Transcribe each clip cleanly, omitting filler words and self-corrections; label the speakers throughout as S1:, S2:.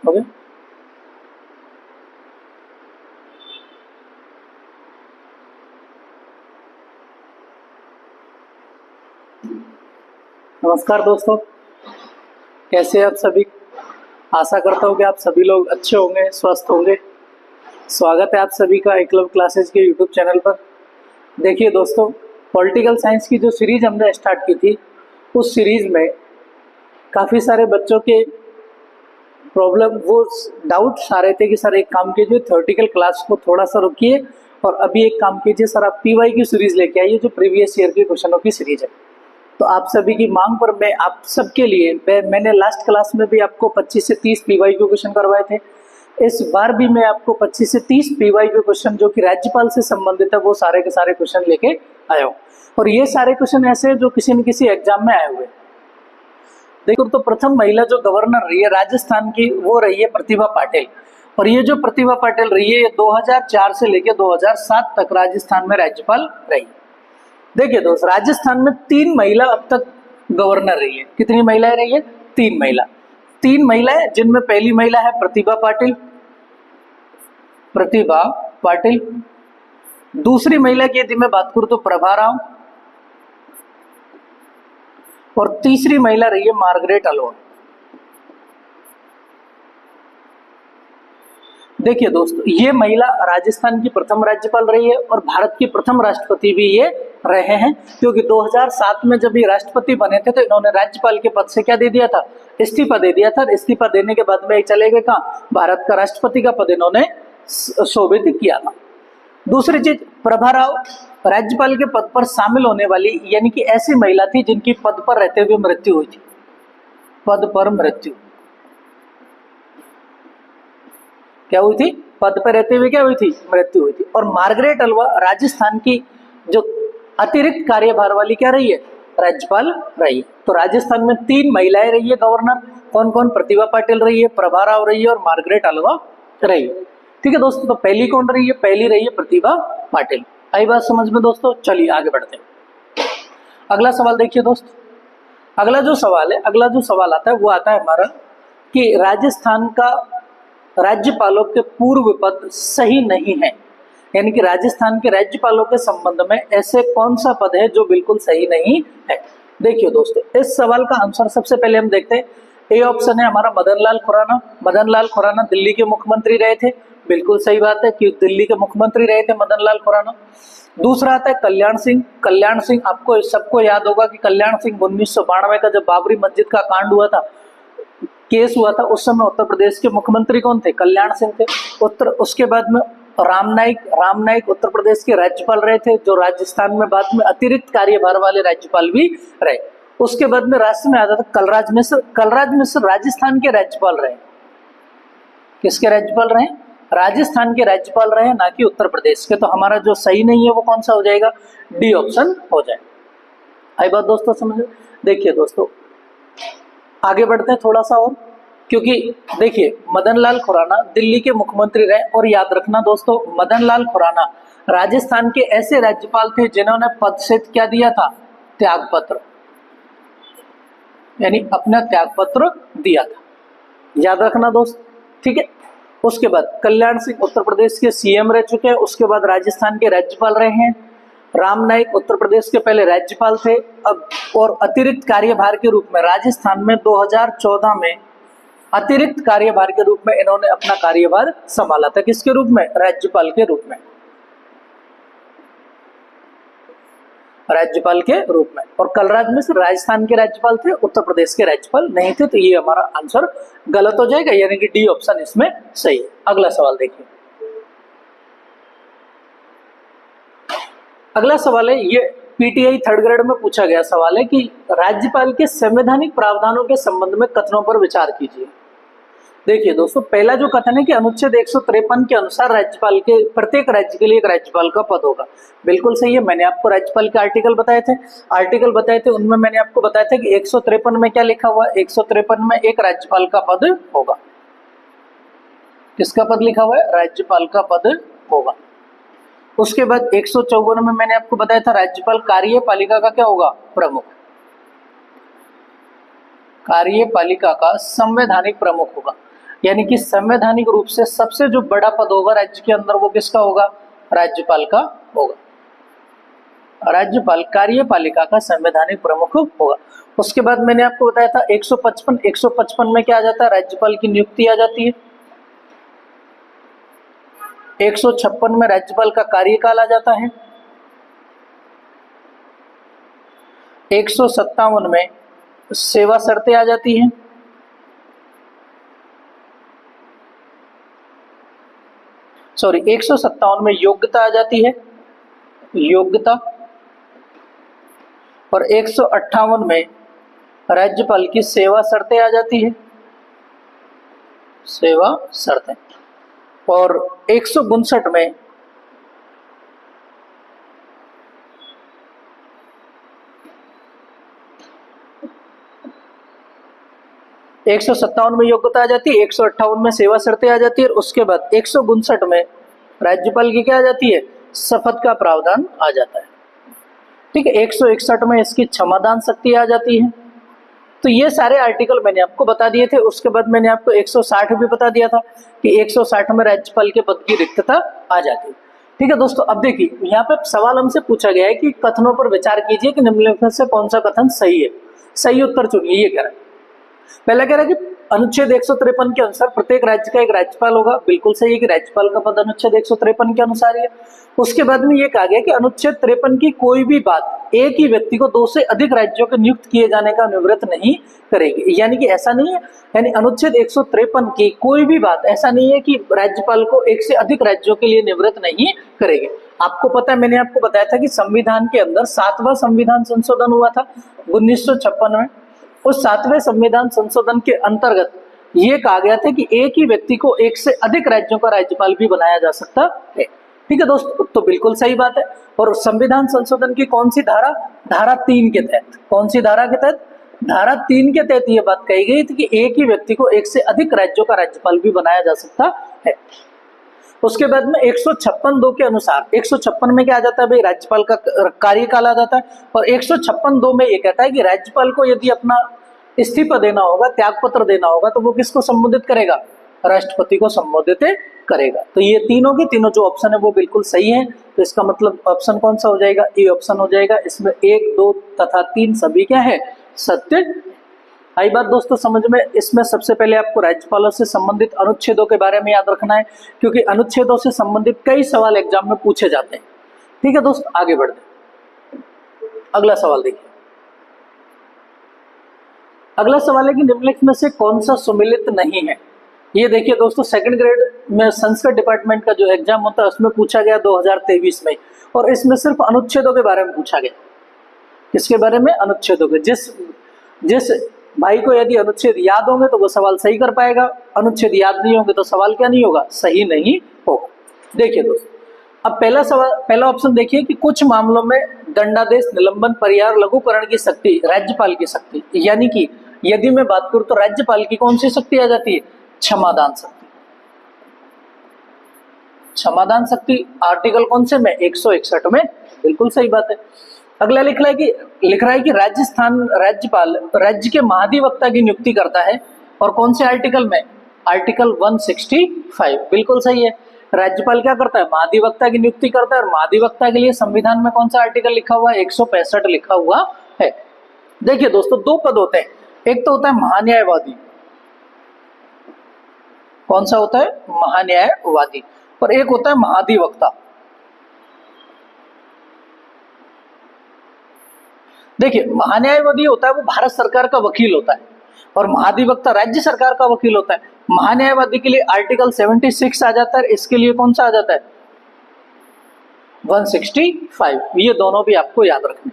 S1: हो गया। नमस्कार दोस्तों, कैसे हैं आप सभी। आशा करता हूँ कि आप सभी लोग अच्छे होंगे, स्वस्थ होंगे। स्वागत है आप सभी का एकलव्य क्लासेस के यूट्यूब चैनल पर। देखिए दोस्तों, पॉलिटिकल साइंस की जो सीरीज हमने स्टार्ट की थी, उस सीरीज में काफ़ी सारे बच्चों के प्रॉब्लम, वो डाउट्स आ रहे थे कि सर एक काम कीजिए, थ्योरेटिकल क्लास को थोड़ा सा रुकिए और अभी एक काम कीजिए सर, आप पीवाई की सीरीज लेके आइए जो प्रीवियस ईयर के क्वेश्चनों की सीरीज है। तो आप सभी की मांग पर मैं आप सबके लिए मैंने लास्ट क्लास में भी आपको 25 से 30 पीवाई के क्वेश्चन करवाए थे। इस बार भी मैं आपको 25 से 30 पीवाई के क्वेश्चन जो कि राज्यपाल से संबंधित है, वो सारे के सारे क्वेश्चन लेके आया हूँ। और ये सारे क्वेश्चन ऐसे हैं जो किसी न किसी एग्जाम में आए हुए। देखो, तो प्रथम महिला जो गवर्नर रही है राजस्थान की, वो रही है प्रतिभा पाटिल। और ये जो प्रतिभा पाटिल रही है, ये 2004 से लेकर 2007 तक राजस्थान में राज्यपाल रही। देखिए दोस्त, राजस्थान में 3 महिला अब तक गवर्नर रही है। कितनी महिलाएं रही है? 3 महिलाएं, जिनमें पहली महिला है प्रतिभा पाटिल। दूसरी महिला की यदि मैं बात करूं तो प्रभा राव, और तीसरी महिला रही है मार्गरेट अल्वा। देखिए दोस्तों, ये महिला राजस्थान की प्रथम राज्यपाल रही है और भारत की प्रथम राष्ट्रपति भी ये रहे हैं, क्योंकि 2007 में जब ये राष्ट्रपति बने थे तो इन्होंने राज्यपाल के पद से क्या दे दिया था? इस्तीफा दे दिया था। इस्तीफा देने के बाद में चले गए कहाँ? भारत का राष्ट्रपति का पद इन्होंने शोभित किया था। दूसरी चीज, प्रभा राव राज्यपाल के पद पर शामिल होने वाली, यानी कि ऐसी महिला थी जिनकी पद पर रहते हुए मृत्यु हुई थी। पद पर मृत्यु क्या हुई थी? पद पर रहते हुए क्या हुई थी? मृत्यु हुई थी। और मार्गरेट अल्वा राजस्थान की जो अतिरिक्त कार्यभार वाली क्या रही है? राज्यपाल रही। तो राजस्थान में 3 महिलाएं रही है गवर्नर। कौन कौन? प्रतिभा पाटिल रही है, प्रभा राव रही है और मार्गरेट अल्वा रही है। ठीक है दोस्तों, तो पहली कौन रही है? पहली रही है प्रतिभा पाटिल। आई बात समझ में दोस्तों? चलिए आगे बढ़ते हैं। अगला सवाल देखिए दोस्त, अगला जो सवाल आता है वो आता है हमारा कि राजस्थान का राज्यपालों के पूर्व पद सही नहीं है, यानी कि राजस्थान के राज्यपालों के संबंध में ऐसे कौन सा पद है जो बिल्कुल सही नहीं है। देखिए दोस्तों, इस सवाल का आंसर सबसे पहले हम देखते हैं। ए ऑप्शन है हमारा मदन लाल खुराना दिल्ली के मुख्यमंत्री रहे थे। बिल्कुल सही बात है कि दिल्ली के मुख्यमंत्री रहे थे मदन लाल खुराना। दूसरा आता है कल्याण सिंह। आपको सबको याद होगा कि कल्याण सिंह 1992 का जब बाबरी मस्जिद का कांड हुआ था, केस हुआ था, उस समय उत्तर प्रदेश के मुख्यमंत्री कौन थे? कल्याण सिंह थे। उसके बाद में राम नाइक उत्तर प्रदेश के राज्यपाल रहे थे, जो राजस्थान में बाद में अतिरिक्त कार्यभार वाले राज्यपाल भी रहे। उसके बाद में राष्ट्र में आता था कलराज मिश्र राजस्थान के राज्यपाल रहे। किसके राज्यपाल रहे? राजस्थान के राज्यपाल रहे, ना कि उत्तर प्रदेश के। तो हमारा जो सही नहीं है वो कौन सा हो जाएगा? डी ऑप्शन हो जाएगा। आई बात दोस्तों समझ? देखिए दोस्तों, आगे बढ़ते हैं थोड़ा सा और, क्योंकि देखिए मदन लाल खुराना दिल्ली के मुख्यमंत्री रहे। और याद रखना दोस्तों, मदन लाल खुराना राजस्थान के ऐसे राज्यपाल थे जिन्होंने पद से क्या दिया था? त्यागपत्र, यानी अपना त्यागपत्र दिया था। याद रखना दोस्त, ठीक है। उसके बाद कल्याण सिंह उत्तर प्रदेश के सीएम रह चुके हैं। उसके बाद राजस्थान के राज्यपाल रहे हैं। राम नाइक उत्तर प्रदेश के पहले राज्यपाल थे। अब और अतिरिक्त कार्यभार के रूप में राजस्थान में 2014 में अतिरिक्त कार्यभार के रूप में इन्होंने अपना कार्यभार संभाला था। किसके रूप में? राज्यपाल के रूप में। और कलराज मिश्र राजस्थान के राज्यपाल थे, उत्तर प्रदेश के राज्यपाल नहीं थे। तो ये हमारा आंसर गलत हो जाएगा, यानी कि डी ऑप्शन इसमें सही है। अगला सवाल देखिए। अगला सवाल है, ये पीटीआई 3rd ग्रेड में पूछा गया सवाल है कि राज्यपाल के संवैधानिक प्रावधानों के संबंध में कथनों पर विचार कीजिए। देखिए दोस्तों, पहला जो कथन है कि अनुच्छेद 153 के अनुसार राज्यपाल के प्रत्येक राज्य के लिए एक राज्यपाल का पद होगा। बिल्कुल सही है। मैंने आपको राज्यपाल के आर्टिकल बताए थे, उनमें मैंने आपको बताया था कि 153 में क्या लिखा हुआ है? 153 में एक राज्यपाल का पद होगा। किसका पद लिखा हुआ है? राज्यपाल का पद होगा। उसके बाद 154 में मैंने आपको बताया था राज्यपाल कार्यपालिका का क्या होगा? प्रमुख। कार्यपालिका का संवैधानिक प्रमुख होगा। यानी कि संवैधानिक रूप से सबसे जो बड़ा पद होगा राज्य के अंदर वो किसका होगा? राज्यपाल का होगा। राज्यपाल कार्यपालिका का संवैधानिक प्रमुख होगा। उसके बाद मैंने आपको बताया था 155 में क्या आ जाता है? राज्यपाल की नियुक्ति आ जाती है। 156 में राज्यपाल का कार्यकाल आ जाता है। 157 में सेवा शर्तें आ जाती हैं। सॉरी 157 में योग्यता आ जाती है, योग्यता। और 158 में राज्यपाल की सेवा शर्तें आ जाती है, सेवा शर्तें। और 159 में 157 में योग्यता आ जाती है, 158 में सेवा शर्तें आ जाती है। और उसके बाद 159 में राज्यपाल की क्या आ जाती है? शपथ का प्रावधान आ जाता है। ठीक है, 161 में इसकी क्षमादान शक्ति आ जाती है। तो ये सारे आर्टिकल मैंने आपको बता दिए थे। उसके बाद मैंने आपको 160 भी बता दिया था कि 160 में राज्यपाल के पद की रिक्तता आ जाती है। ठीक है दोस्तों, अब देखिए यहाँ पे सवाल हमसे पूछा गया है कि कथनों पर विचार कीजिए कि निम्नलिखित में से कौन सा कथन सही है, सही उत्तर चुनिए। ये कह रहा है, पहला कह रहा है कि अनुच्छेद 153 के अनुसार प्रत्येक राज्य का एक राज्यपाल होगा। बिल्कुल सही है कि राज्यपाल का पद अनुच्छेद 153 के अनुसार ही है। उसके बाद में ये कहा गया कि अनुच्छेद 53 की कोई भी बात एक ही व्यक्ति को 2 से अधिक राज्यों के नियुक्त किए जाने का निवृत्त नहीं करेगी। यानी कि ऐसा नहीं है, यानी अनुच्छेद 153 की कोई भी बात ऐसा नहीं है कि राज्यपाल को एक से अधिक राज्यों के लिए निवृत्त नहीं करेगी। आपको पता है, मैंने आपको बताया था कि संविधान के अंदर 7वां संविधान संशोधन हुआ था 1956 में। उस 7वें संविधान संशोधन के अंतर्गत ये कहा गया था कि एक ही व्यक्ति को एक से अधिक राज्यों का राज्यपाल भी बनाया जा सकता है। ठीक है दोस्तों, तो बिल्कुल सही बात है। और संविधान संशोधन की कौन सी धारा? धारा 3 के तहत। कौन सी धारा के तहत? धारा 3 के तहत ये बात कही गई थी कि एक ही व्यक्ति को एक से अधिक राज्यों का राज्यपाल भी बनाया जा सकता है। उसके बाद में 156(2) के अनुसार 156 में क्या आ जाता है भाई? राज्यपाल का कार्यकाल आ जाता है। और 156(2) में ये कहता है कि राज्यपाल को यदि अपना इस्तीफा देना होगा, त्यागपत्र देना होगा, तो वो किसको संबोधित करेगा? राष्ट्रपति को संबोधित करेगा। तो ये तीनों के तीनों जो ऑप्शन है वो बिल्कुल सही है। तो इसका मतलब ऑप्शन कौन सा हो जाएगा? ए ऑप्शन हो जाएगा। इसमें 1, 2 तथा 3 सभी क्या है? सत्य। आई बात दोस्तों समझ में? इसमें सबसे पहले आपको राज्यपालों से संबंधित अनुच्छेदों के बारे में याद रखना है, क्योंकि अनुच्छेदों से संबंधित कई सवाल एग्जाम में पूछे जाते हैं। ठीक है दोस्त, आगे बढ़ते हैं। अगला सवाल देखिए। अगला सवाल है कि निम्नलिखित में से कौन सा सुमेलित नहीं है? ये देखिए दोस्तों, सेकंड ग्रेड में संस्कृत डिपार्टमेंट का जो एग्जाम होता है उसमें पूछा गया 2023 में, और इसमें सिर्फ अनुच्छेदों के बारे में पूछा गया। किसके बारे में? अनुच्छेदों के। जिस भाई को यदि अनुच्छेद याद होंगे तो वो सवाल सही कर पाएगा, अनुच्छेद याद नहीं होंगे तो सवाल क्या नहीं होगा? सही नहीं होगा। देखिए दोस्तों, अब पहला ऑप्शन देखिए कि कुछ मामलों में दंडादेश, निलंबन, परिहार, लघुकरण की शक्ति राज्यपाल की शक्ति। यानी कि यदि मैं बात करूं तो राज्यपाल की कौन सी शक्ति आ जाती है? क्षमादान शक्ति। क्षमादान शक्ति आर्टिकल कौन से में? 161 में। बिल्कुल सही बात है। अगला लिख रहा है कि राजस्थान राज्यपाल राज्य के महाधिवक्ता की नियुक्ति करता है, और कौन से आर्टिकल में? आर्टिकल 165। बिल्कुल सही है। राज्यपाल क्या करता है? महाधिवक्ता की नियुक्ति करता है। और महाधिवक्ता के लिए संविधान में कौन सा आर्टिकल लिखा हुआ है? 165 लिखा हुआ है। देखिए दोस्तों, 2 पद होते हैं। एक तो होता है महान्यायवादी। कौन सा होता है? महान्यायवादी। और एक होता है महाधिवक्ता। देखिए, महान्यायवादी होता है वो भारत सरकार का वकील होता है, और महाधिवक्ता राज्य सरकार का वकील होता है। महान्यायवादी के लिए आर्टिकल 76 आ जाता है, इसके लिए कौन सा आ जाता है? 165। ये दोनों भी आपको याद रखने,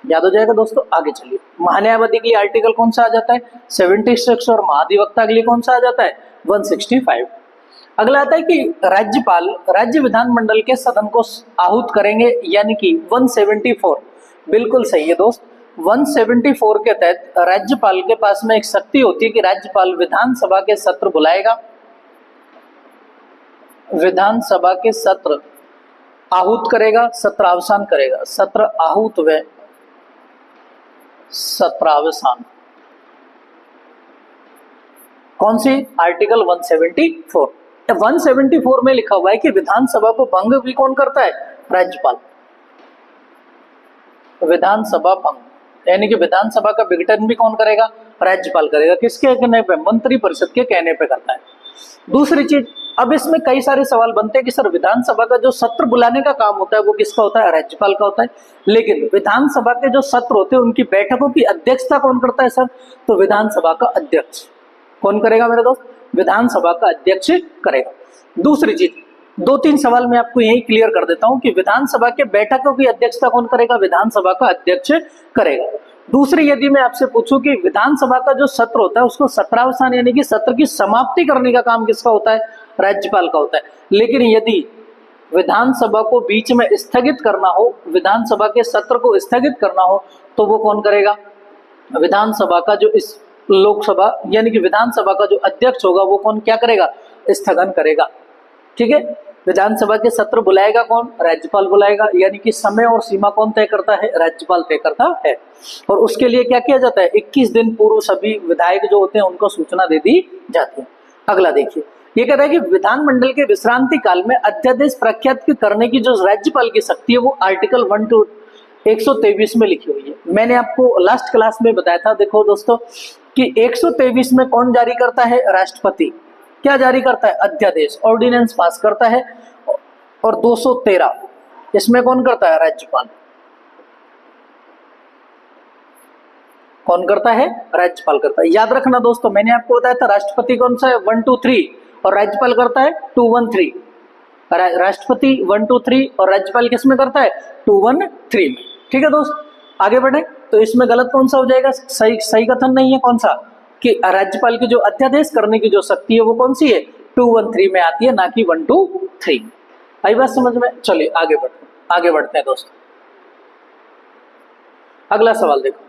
S1: याद हो जाएगा दोस्तों। आगे चलिए, महान्यायवादी के लिए आर्टिकल कौन सा आ जाता है? 76, और महाधिवक्ता के लिए कौन सा आ जाता है? 165। अगला आता है कि राज्यपाल राज्य विधानमंडल के सदन को आहूत करेंगे, यानी कि 174। बिल्कुल सही है दोस्त। 174 के तहत राज्यपाल के पास में एक शक्ति होती है कि राज्यपाल विधानसभा के सत्र बुलाएगा, विधानसभा के सत्र आहूत करेगा, सत्रावसान करेगा। सत्र आहूत व सत्रावसान। कौन सी? आर्टिकल 174। 174 में लिखा हुआ है कि विधानसभा को भंग भी कौन करता है? राज्यपाल। विधानसभा भंग यानी कि विधानसभा का विघटन भी कौन करेगा? राज्यपाल करेगा। किसके कहने पे? मंत्री परिषद के कहने पे करता है। दूसरी चीज, अब इसमें कई सारे सवाल बनते हैं कि सर विधानसभा का जो सत्र बुलाने का काम होता है वो किसका होता है? राज्यपाल का होता है। लेकिन विधानसभा के जो सत्र होते हैं उनकी बैठकों की अध्यक्षता कौन करता है सर? तो विधानसभा का अध्यक्ष। कौन करेगा मेरे दोस्त? विधानसभा का अध्यक्ष करेगा। दूसरी चीज, 2-3 सवाल मैं आपको यही क्लियर कर देता हूं कि विधानसभा के बैठकों की अध्यक्षता कौन करेगा? विधानसभा का अध्यक्ष करेगा। दूसरी, यदि मैं आपसे पूछूं कि विधानसभा का जो सत्र होता है उसको सत्रावसान यानी कि सत्र की समाप्ति करने का काम किसका होता है? राज्यपाल का होता है। लेकिन यदि विधानसभा को बीच में स्थगित करना हो, विधानसभा के सत्र को स्थगित करना हो, तो वो कौन करेगा? विधानसभा का जो इस लोकसभा यानी कि विधानसभा का जो अध्यक्ष होगा वो कौन क्या करेगा? स्थगन करेगा। ठीक है। विधानसभा के सत्र बुलाएगा कौन? राज्यपाल बुलाएगा। यानी कि समय और सीमा कौन तय करता है? राज्यपाल तय करता है। और उसके लिए क्या किया जाता है? 21 दिन पूर्व सभी विधायक जो होते हैं उनको सूचना दे दी जाती है। अगला देखिए, ये कहता है कि विधानमंडल के विश्रांति काल में अध्यादेश प्रख्यात करने की जो राज्यपाल की शक्ति है वो आर्टिकल 123 में लिखी हुई है। मैंने आपको लास्ट क्लास में बताया था, देखो दोस्तों, कि 123 में कौन जारी करता है? राष्ट्रपति। क्या जारी करता है? अध्यादेश, ऑर्डिनेंस पास करता है। और 213 इसमें कौन करता है? राज्यपाल। कौन करता है? राज्यपाल करता है। याद रखना दोस्तों, मैंने आपको बताया था राष्ट्रपति कौन सा है? 1, 2, 3 और राज्यपाल करता है 2, 1, 3। राष्ट्रपति 1, 2, 3 और राज्यपाल किसमें करता है? 2, 1, 3 में। ठीक है दोस्त, आगे बढ़े। तो इसमें गलत कौन सा हो जाएगा? सही कथन नहीं है। कौन सा? कि राज्यपाल की जो अध्यादेश करने की जो शक्ति है वो कौन सी है? 2, 1, 3 में आती है, ना कि 1, 2, 3। आई बात समझ में? चलिए आगे बढ़ते हैं दोस्तों। अगला सवाल देखो,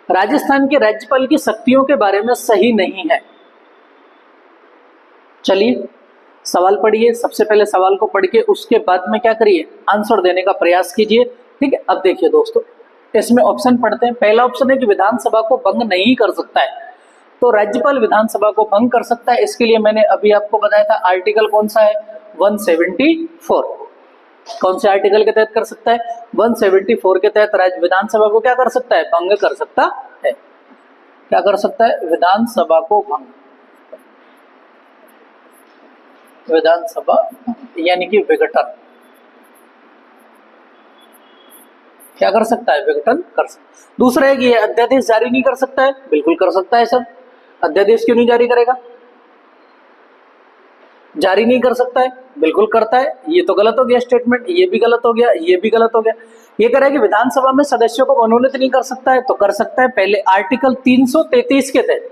S1: राजस्थान के राज्यपाल की शक्तियों के बारे में सही नहीं है। चलिए सवाल पढ़िए। सबसे पहले सवाल को पढ़ के उसके बाद में क्या करिए? आंसर देने का प्रयास कीजिए। ठीक है। अब देखिए दोस्तों, इसमें ऑप्शन पढ़ते हैं। पहला ऑप्शन है कि विधानसभा को भंग नहीं कर सकता है। तो राज्यपाल विधानसभा को भंग कर सकता है। इसके लिए मैंने अभी आपको बताया था आर्टिकल कौन सा है? 174। कौन से आर्टिकल के तहत कर सकता है? 174 के तहत राज्य विधानसभा को क्या कर सकता है? भंग कर सकता है। क्या कर सकता है? विधानसभा को भंग, विधानसभा यानी कि विघटन। क्या कर सकता है? विघटन कर सकता है। दूसरा है कि अध्यादेश जारी नहीं कर सकता है। बिल्कुल कर सकता है सर। अध्यादेश क्यों नहीं जारी करेगा? जारी नहीं कर सकता है, बिल्कुल करता है। ये तो गलत हो गया स्टेटमेंट, ये भी गलत हो गया, ये भी गलत हो गया। ये कह रहा है कि विधानसभा में सदस्यों को मनोनीत नहीं कर सकता है, तो कर सकता है। पहले आर्टिकल 333 के तहत,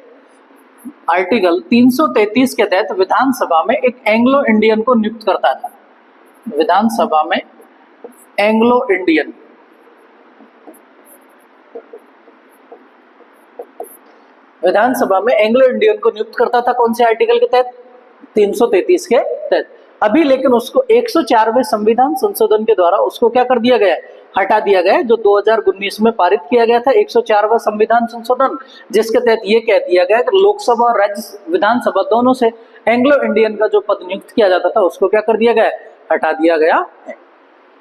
S1: आर्टिकल 333 के तहत विधानसभा में एक एंग्लो इंडियन को नियुक्त करता था। विधानसभा में एंग्लो इंडियन, विधानसभा में एंग्लो इंडियन को नियुक्त करता था। कौन से आर्टिकल के तहत? 333 के तहत। अभी लेकिन उसको 104वें संविधान संशोधन के द्वारा उसको क्या कर दिया गया है? हटा दिया गया है, जो 2019 में पारित किया गया था 104वां संविधान संशोधन, जिसके तहत ये कह दिया गया कि लोकसभा और राज्य विधानसभा दोनों से एंग्लो इंडियन का जो पद नियुक्त किया जाता था उसको क्या कर दिया गया है? हटा दिया गया है।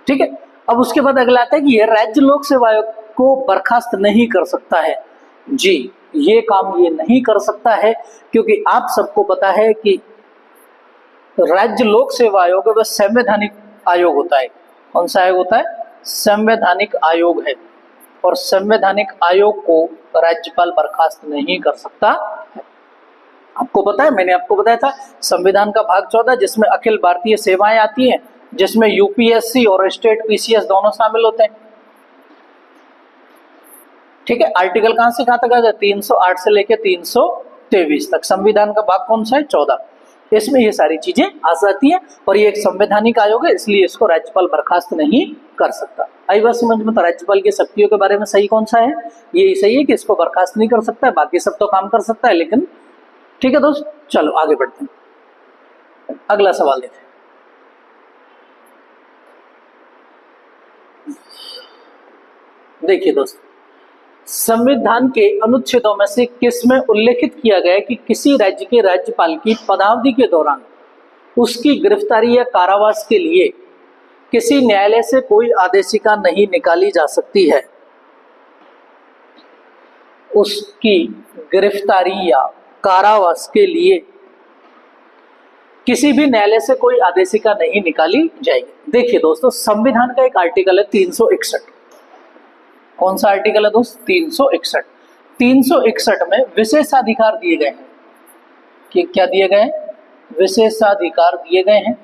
S1: ठीक है। अब उसके बाद अगला आता है कि यह राज्य लोक सेवा आयोग को बर्खास्त नहीं कर सकता है। जी, ये काम ये नहीं कर सकता है, क्योंकि आप सबको पता है कि राज्य लोक सेवा आयोग वह संवैधानिक आयोग होता है। कौन सा आयोग होता है? संवैधानिक आयोग है। और संवैधानिक आयोग को राज्यपाल बर्खास्त नहीं कर सकता है। आपको पता है, मैंने आपको बताया था संविधान का भाग 14 जिसमें अखिल भारतीय सेवाएं आती हैं, जिसमें यूपीएससी और स्टेट पीसीएस दोनों शामिल होते हैं। ठीक है। आर्टिकल कहां से कहां तक आ जाए? 308 से लेकर 323 तक। संविधान का भाग कौन सा है? 14। इसमें ये सारी चीजें आ जाती हैं। और ये एक संवैधानिक आयोग है, इसलिए इसको राज्यपाल बर्खास्त नहीं कर सकता। आई बात समझ में? तो राज्यपाल की शक्तियों के बारे में सही कौन सा है? ये सही है कि इसको बर्खास्त नहीं कर सकता है, बाकी सब तो काम कर सकता है। लेकिन ठीक है दोस्त, चलो आगे बढ़ते हैं। अगला सवाल देखें। देखिए दोस्त, संविधान के अनुच्छेदों में से किसमें उल्लेखित किया गया है कि किसी राज्य के राज्यपाल की पदावधि के दौरान उसकी गिरफ्तारी या कारावास के लिए किसी न्यायालय से कोई आदेशिका नहीं निकाली जा सकती है। उसकी गिरफ्तारी या कारावास के लिए किसी भी न्यायालय से कोई आदेशिका नहीं निकाली जाएगी। देखिए दोस्तों, संविधान का एक आर्टिकल है 361। कौन सा आर्टिकल है दोस्त? 361। 361 में विशेषाधिकार दिए गए हैं कि क्या दिए गए हैं? विशेषाधिकार दिए गए हैं।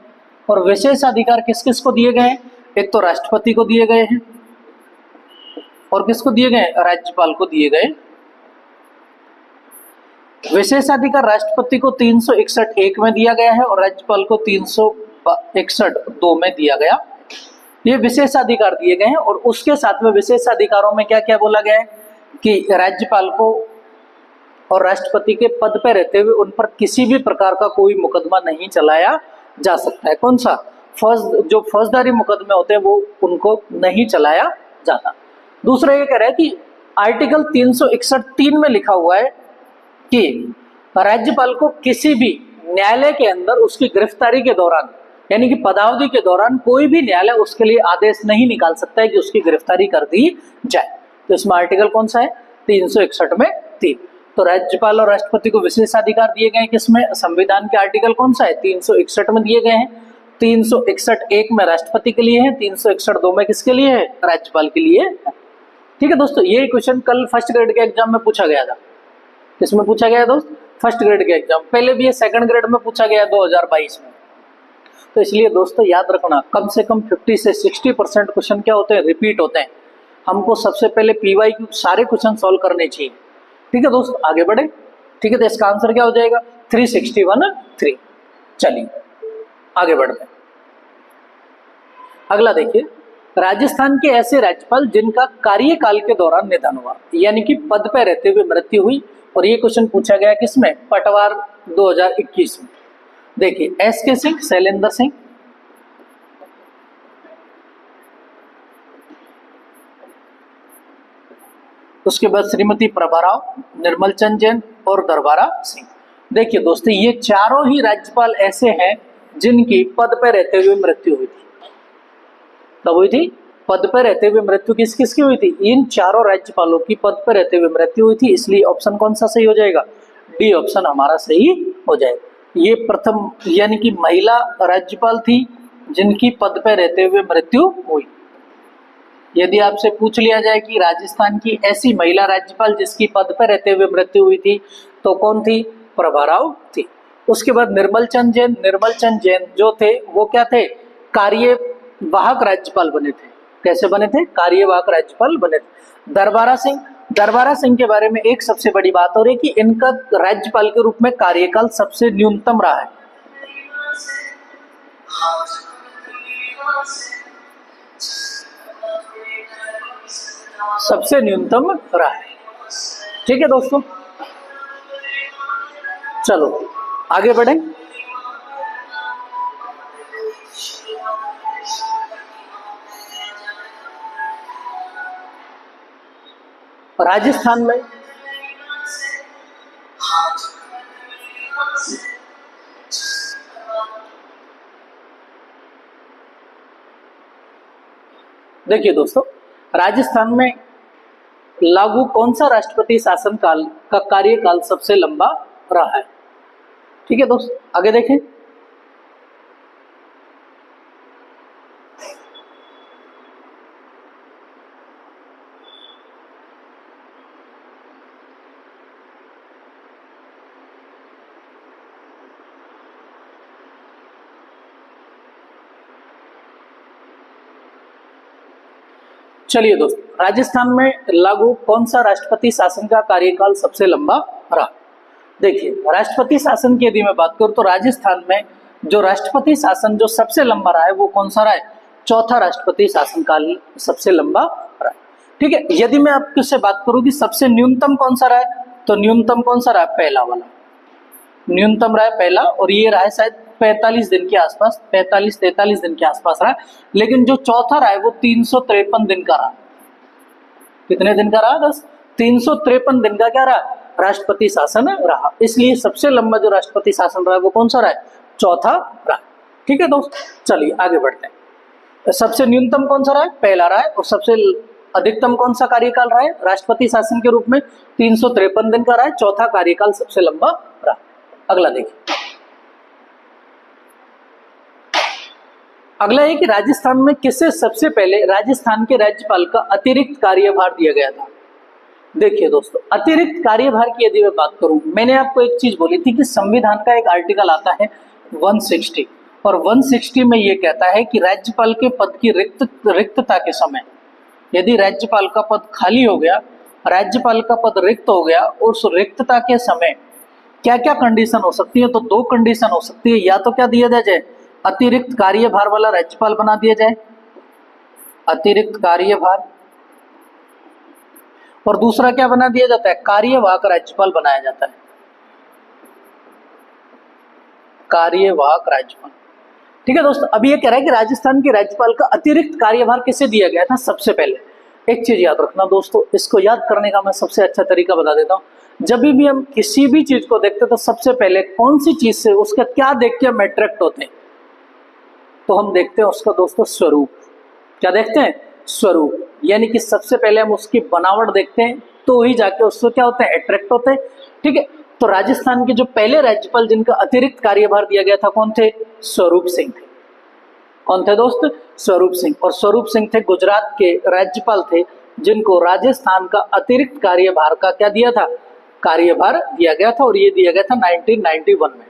S1: और विशेषाधिकार किस किस को दिए गए हैं? एक तो राष्ट्रपति को दिए गए हैं और किसको दिए गए? राज्यपाल को दिए गए। विशेषाधिकार राष्ट्रपति को 361(1) में दिया गया है और राज्यपाल को 361(2) में दिया गया। ये विशेषाधिकार दिए गए हैं और उसके साथ में विशेषाधिकारों में क्या क्या बोला गया है कि राज्यपाल को और राष्ट्रपति के पद पर रहते हुए उन पर किसी भी प्रकार का कोई मुकदमा नहीं चलाया जा सकता है। कौन सा? जो फौजदारी मुकदमे होते हैं वो उनको नहीं चलाया जाता। दूसरा ये कह रहा है कि आर्टिकल 361(3) में लिखा हुआ है कि राज्यपाल को किसी भी न्यायालय के अंदर उसकी गिरफ्तारी के दौरान, यानी कि पदावधि के दौरान, कोई भी न्यायालय उसके लिए आदेश नहीं निकाल सकता है कि उसकी गिरफ्तारी कर दी जाए। तो इसमें आर्टिकल कौन सा है? 361 में 3। तो राज्यपाल और राष्ट्रपति को विशेषाधिकार दिए गए हैं किसमें? संविधान के आर्टिकल कौन सा है? 361 में दिए गए हैं। 361(1) में राष्ट्रपति के लिए है, 361(2) में किसके लिए है? राज्यपाल के लिए। ठीक है दोस्तों, ये क्वेश्चन कल फर्स्ट ग्रेड के एग्जाम में पूछा गया था। किसमें पूछा गया दोस्त? फर्स्ट ग्रेड के एग्जाम। पहले भी ये सेकंड ग्रेड में पूछा गया 2022 में। तो इसलिए दोस्तों याद रखना, कम से कम 50 से 60% क्वेश्चन क्या होते हैं? रिपीट होते हैं। हमको सबसे पहले PYQ सारे क्वेश्चन सॉल्व करने चाहिए। ठीक है दोस्त, आगे बढ़े। ठीक है, तो इसका आंसर क्या हो जाएगा? 361(3). चलिए आगे बढ़ते हैं। अगला देखिए, राजस्थान के ऐसे राज्यपाल जिनका कार्यकाल के दौरान निधन हुआ, यानी कि पद पर रहते हुए मृत्यु हुई। और ये क्वेश्चन पूछा गया किसमें? पटवार 2021 में। देखिए, SK सिंह, शैलेंद्र सिंह, उसके बाद श्रीमती प्रभा राव, निर्मल चंद जैन और दरबारा सिंह। देखिए दोस्तों, ये चारों ही राज्यपाल ऐसे हैं जिनकी पद पर रहते हुए मृत्यु हुई थी। कब हुई थी? पद पर रहते हुए मृत्यु किस किस की हुई थी? इन चारों राज्यपालों की पद पर रहते हुए मृत्यु हुई थी। इसलिए ऑप्शन कौन सा सही हो जाएगा? डी ऑप्शन हमारा सही हो जाएगा। ये प्रथम यानी कि महिला राज्यपाल थी जिनकी पद पर रहते हुए मृत्यु हुई। यदि आपसे पूछ लिया जाए कि राजस्थान की ऐसी महिला राज्यपाल जिसकी पद पर रहते हुए मृत्यु हुई थी, तो कौन थी? प्रभा राव थी। उसके बाद निर्मल चंद जैन। निर्मल चंद जैन जो थे वो क्या थे? कार्यवाहक राज्यपाल बने थे। कैसे बने थे? कार्यवाहक राज्यपाल बने थे। दरबारा सिंह। दरबारा सिंह के बारे में एक सबसे बड़ी बात हो रही है कि इनका राज्यपाल के रूप में कार्यकाल सबसे न्यूनतम रहा है। सबसे न्यूनतम रहा है। ठीक है दोस्तों, चलो आगे बढ़े। राजस्थान में देखिए दोस्तों, राजस्थान में लागू कौन सा राष्ट्रपति शासन काल का कार्यकाल सबसे लंबा रहा है? ठीक है दोस्तों, आगे देखें। चलिए दोस्तों, राजस्थान में लागू कौन सा राष्ट्रपति शासन का कार्यकाल सबसे लंबा रहा? देखिए, राष्ट्रपति शासन की यदि मैं बात करूं तो राजस्थान में जो राष्ट्रपति शासन जो सबसे लंबा रहा है वो कौन सा रहा है? चौथा राष्ट्रपति शासनकाल सबसे लंबा रहा है। ठीक है, यदि मैं आपसे बात करूं कि सबसे न्यूनतम कौन सा रहा है, तो न्यूनतम कौन सा रहा है? पहला वाला न्यूनतम रहा है पहला, और ये रहा है शायद 45 दिन के आसपास, 45-43 दिन के आसपास रहा है। लेकिन जो चौथा रहा है वो 353 दिन का रहा। कितने दिन का रहा? 10 353 दिन का क्या रहा, राष्ट्रपति शासन रहा। इसलिए सबसे लंबा जो राष्ट्रपति शासन रहा है वो कौन सा रहा है, चौथा रहा। ठीक है दोस्त, चलिए आगे बढ़ते हैं। सबसे न्यूनतम कौन सा रहा है, पहला रहा है। और सबसे अधिकतम कौन सा कार्यकाल रहा है राष्ट्रपति शासन के रूप में, 353 दिन का रहा है। चौथा कार्यकाल सबसे लंबा रहा। अगला देखिए, अगला है कि राजस्थान में किसे सबसे पहले राजस्थान के राज्यपाल का अतिरिक्त कार्यभार दिया गया था। देखिए दोस्तों, अतिरिक्त कार्यभार की यदि मैं बात करूं, मैंने आपको एक चीज बोली थी कि संविधान का एक आर्टिकल आता है 160, और 160 में ये कहता है कि राज्यपाल के पद की रिक्तता के समय, यदि राज्यपाल का पद खाली हो गया, राज्यपाल का पद रिक्त हो गया, और उस रिक्तता के समय क्या क्या कंडीशन हो सकती है, तो दो कंडीशन हो सकती है। या तो क्या दिया जाए, अतिरिक्त कार्यभार वाला राज्यपाल बना दिया जाए, अतिरिक्त कार्यभार, और दूसरा क्या बना दिया जाता है, कार्यवाहक राज्यपाल बनाया जाता है, कार्यवाहक राज्यपाल। ठीक है दोस्तों, अब ये कह रहा है कि राजस्थान के राज्यपाल का अतिरिक्त कार्यभार किसे दिया गया था सबसे पहले। एक चीज याद रखना दोस्तों, इसको याद करने का मैं सबसे अच्छा तरीका बता देता हूं। जब भी हम किसी भी चीज को देखते हैं तो सबसे पहले कौन सी चीज से, उसका क्या देख के हम अट्रैक्ट होते हैं, तो हम देखते हैं उसका दोस्तों स्वरूप। क्या देखते हैं, स्वरूप। यानी कि सबसे पहले हम उसकी बनावट देखते हैं, तो ही जाके उससे क्या होता है, अट्रैक्ट होते हैं। ठीक है, तो राजस्थान के जो पहले राज्यपाल जिनका अतिरिक्त कार्यभार दिया गया था कौन थे, स्वरूप सिंह थे। कौन थे दोस्त, स्वरूप सिंह। और स्वरूप सिंह थे गुजरात के राज्यपाल थे, जिनको राजस्थान का अतिरिक्त कार्यभार का क्या दिया था, कार्यभार दिया गया था। और ये दिया गया था 1991 में।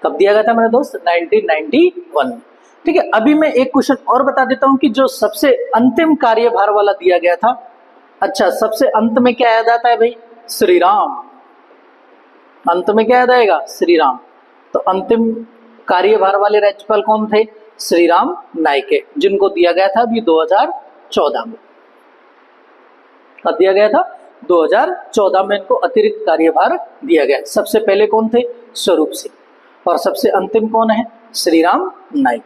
S1: कब दिया गया था मेरे दोस्त, 1991 में। ठीक है, अभी मैं एक क्वेश्चन और बता देता हूं कि जो सबसे अंतिम कार्यभार वाला दिया गया था, अच्छा सबसे अंत में क्या याद आता है भाई, श्री राम। अंत में क्या याद आएगा, श्री राम। तो अंतिम कार्यभार वाले राज्यपाल कौन थे, श्री राम नायके, जिनको दिया गया था अभी 2014 में। कब दिया गया था, 2014 में इनको अतिरिक्त कार्यभार दिया गया। सबसे पहले कौन थे, स्वरूप सिंह, और सबसे अंतिम कौन है, श्री राम नायक।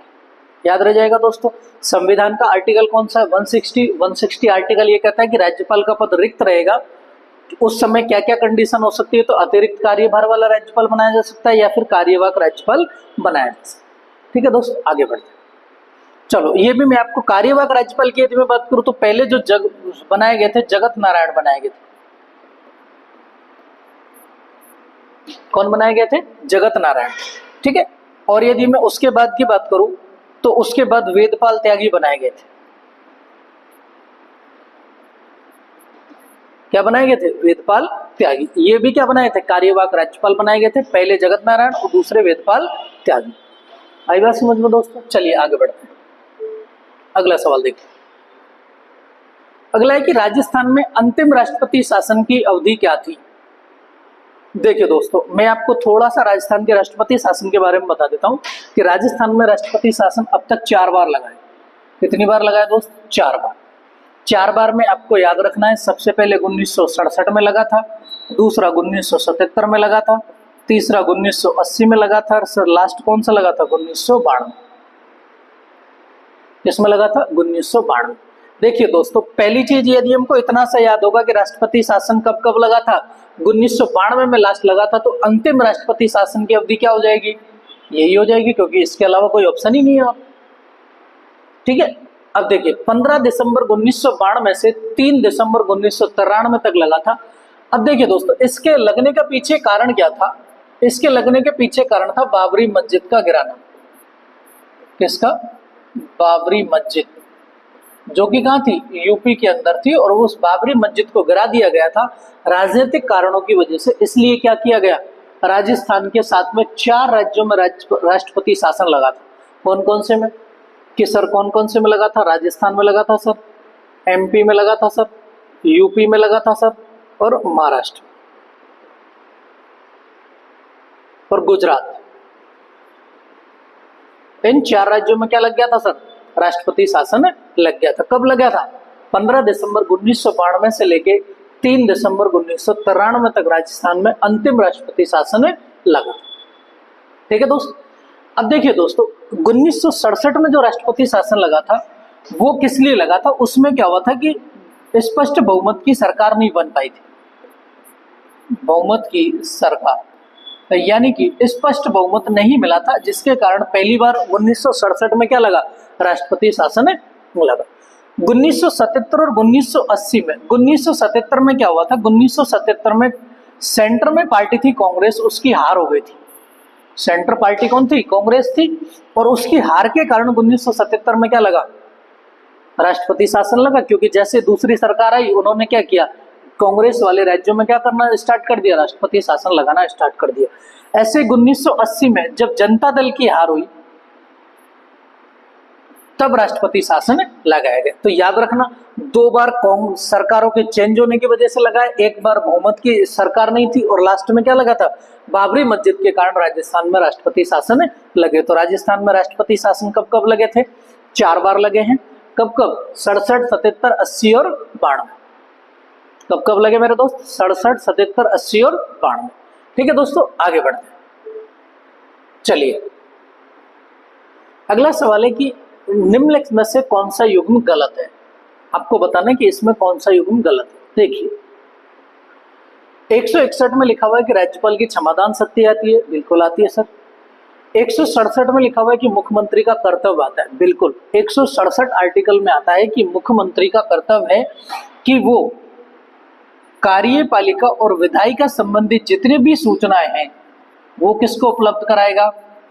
S1: याद रह जाएगा दोस्तों। संविधान का आर्टिकल कौन सा है, 160 आर्टिकल ये कहता है कि राज्यपाल का पद रिक्त रहेगा, उस समय क्या क्या कंडीशन हो सकती है, तो अतिरिक्त कार्यभार वाला राज्यपाल बनाया जा सकता है या फिर कार्यवाहक राज्यपाल बनाया जा सकता है। ठीक है दोस्तों, आगे बढ़ते हैं। चलो, ये भी मैं आपको कार्यवाहक राज्यपाल की यदि मैं बात करूं तो पहले जो बनाए गए थे, जगत नारायण बनाए गए थे। कौन बनाए गए थे, जगत नारायण। ठीक है, और यदि मैं उसके बाद की बात करूं तो उसके बाद वेदपाल त्यागी बनाए गए थे। क्या बनाए गए थे, वेदपाल त्यागी। ये भी क्या बनाए थे, कार्यवाहक राज्यपाल बनाए गए थे, पहले जगत नारायण और दूसरे वेदपाल त्यागी। आई बात समझ में दोस्तों। चलिए आगे बढ़ते हैं, अगला सवाल देखिए। अगला है कि राजस्थान में अंतिम राष्ट्रपति शासन की अवधि क्या थी। देखिए दोस्तों, मैं आपको थोड़ा सा राजस्थान के राष्ट्रपति शासन के बारे में बता देता हूं कि राजस्थान में राष्ट्रपति शासन अब तक 4 बार लगा है। कितनी बार लगा है दोस्त, 4 बार। 4 बार में आपको याद रखना है, सबसे पहले 1967 में लगा था, दूसरा 1977 में लगा था, तीसरा 1980 में लगा था, और सर लास्ट कौन सा लगा था, 1992। किसमें लगा था, 1992। देखिए दोस्तों, पहली चीज यदि हमको इतना सा याद होगा कि राष्ट्रपति शासन कब कब लगा था, 1992 में लास्ट लगा था, तो अंतिम राष्ट्रपति शासन की अवधि क्या हो जाएगी, यही हो जाएगी, क्योंकि इसके अलावा कोई ऑप्शन ही नहीं है। ठीक है, अब देखिए 15 दिसंबर 1992 से 3 दिसंबर 1993 तक लगा था। अब देखिए दोस्तों, इसके लगने का पीछे कारण क्या था, इसके लगने के पीछे कारण था बाबरी मस्जिद का गिराना। किसका, बाबरी मस्जिद, जो कि कहाँ थी, यूपी के अंदर थी, और उस बाबरी मस्जिद को गिरा दिया गया था राजनीतिक कारणों की वजह से। इसलिए क्या किया गया, राजस्थान के साथ में 4 राज्यों में राष्ट्रपति शासन लगा था। कौन कौन से में, कि सर कौन कौन से में लगा था, राजस्थान में लगा था सर, एमपी में लगा था सर, यूपी में लगा था सर, और महाराष्ट्र और गुजरात। इन 4 राज्यों में क्या लग गया था सर, राष्ट्रपति शासन लग गया था। कब लगा था, 15 दिसंबर 1992 से लेके 3 दिसंबर 1993 तक राजस्थान में अंतिम राष्ट्रपति शासन लगा। ठीक है दोस्त। अब देखिए दोस्तों, 1967 में जो राष्ट्रपति शासन लगा था वो किस लिए लगा था, उसमें क्या हुआ था कि स्पष्ट बहुमत की सरकार नहीं बन पाई थी, बहुमत की सरकार यानी कि स्पष्ट बहुमत नहीं मिला था, जिसके कारण पहली बार 1967 में क्या लगा, राष्ट्रपति शासन लगा। 1977 और 1980 में, 1977 में क्या हुआ था, 1977 में सेंटर में पार्टी थी कांग्रेस, उसकी हार हो गई थी। सेंटर पार्टी कौन थी, कांग्रेस थी, और उसकी हार के कारण 1977 में क्या लगा, राष्ट्रपति शासन लगा। क्योंकि जैसे दूसरी सरकार आई, उन्होंने क्या किया, कांग्रेस वाले राज्यों में क्या करना स्टार्ट कर दिया, राष्ट्रपति शासन लगाना स्टार्ट कर दिया। ऐसे 1980 में जब जनता दल की हार हुई, तब राष्ट्रपति शासन लगाया गया। तो याद रखना, दो बार सरकारों के चेंज होने की वजह से लगा है, एक बार बहुमत की सरकार नहीं थी, और लास्ट में क्या लगा था, बाबरी मस्जिद के कारण राजस्थान में राष्ट्रपति शासन लगे। तो राजस्थान में राष्ट्रपति शासन कब कब लगे थे, 4 बार लगे हैं। कब कब, 67, 77, 80 और 92। कब कब लगे मेरे दोस्त, 67, 77, 80 और 92। ठीक है दोस्तों, आगे बढ़ते हैं। चलिए अगला सवाल है कि निम्नलिखित में से कौन सा युग्म गलत है। आपको बताना है कि इसमें कौन सा युग्म गलत है। देखिए 161 में लिखा हुआ है कि राज्यपाल की क्षमादान शक्ति आती है, बिल्कुल आती है सर। 167 में लिखा हुआ है कि मुख्यमंत्री का कर्तव्य आता है, बिल्कुल। 167 आर्टिकल में आता है कि मुख्यमंत्री का कर्तव्य है कि वो कार्यपालिका और विधायिका संबंधी जितनी भी सूचनाएं हैं वो किसको उपलब्ध कराएगा,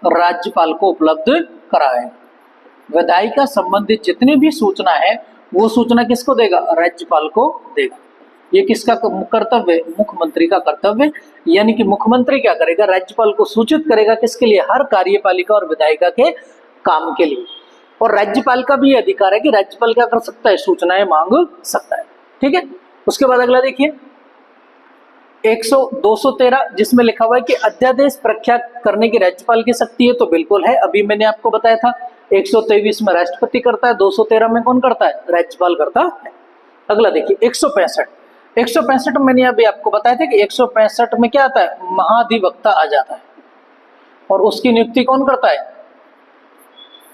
S1: राज्यपाल को उपलब्ध कराएगा। विधायिका संबंधित जितनी भी सूचना है वो सूचना किसको देगा, राज्यपाल को देगा। ये किसका कर्तव्य है, मुख्यमंत्री का कर्तव्य। यानी कि मुख्यमंत्री क्या करेगा, राज्यपाल को सूचित करेगा, किसके लिए, हर कार्यपालिका और विधायिका के काम के लिए। और राज्यपाल का भी अधिकार है कि राज्यपाल क्या कर सकता है, सूचनाएं मांग सकता है। ठीक है, उसके बाद अगला देखिए 213 जिसमें लिखा हुआ है कि अध्यादेश प्रख्यात करने की राज्यपाल की शक्ति है, तो बिल्कुल है, अभी मैंने आपको बताया था। 123 में राष्ट्रपति करता है, 213 में कौन करता है, राज्यपाल करता है। अगला देखिए 165 में मैंने अभी आपको बताया था कि 165 में क्या आता है, महाधिवक्ता आ जाता है, और उसकी नियुक्ति कौन करता है,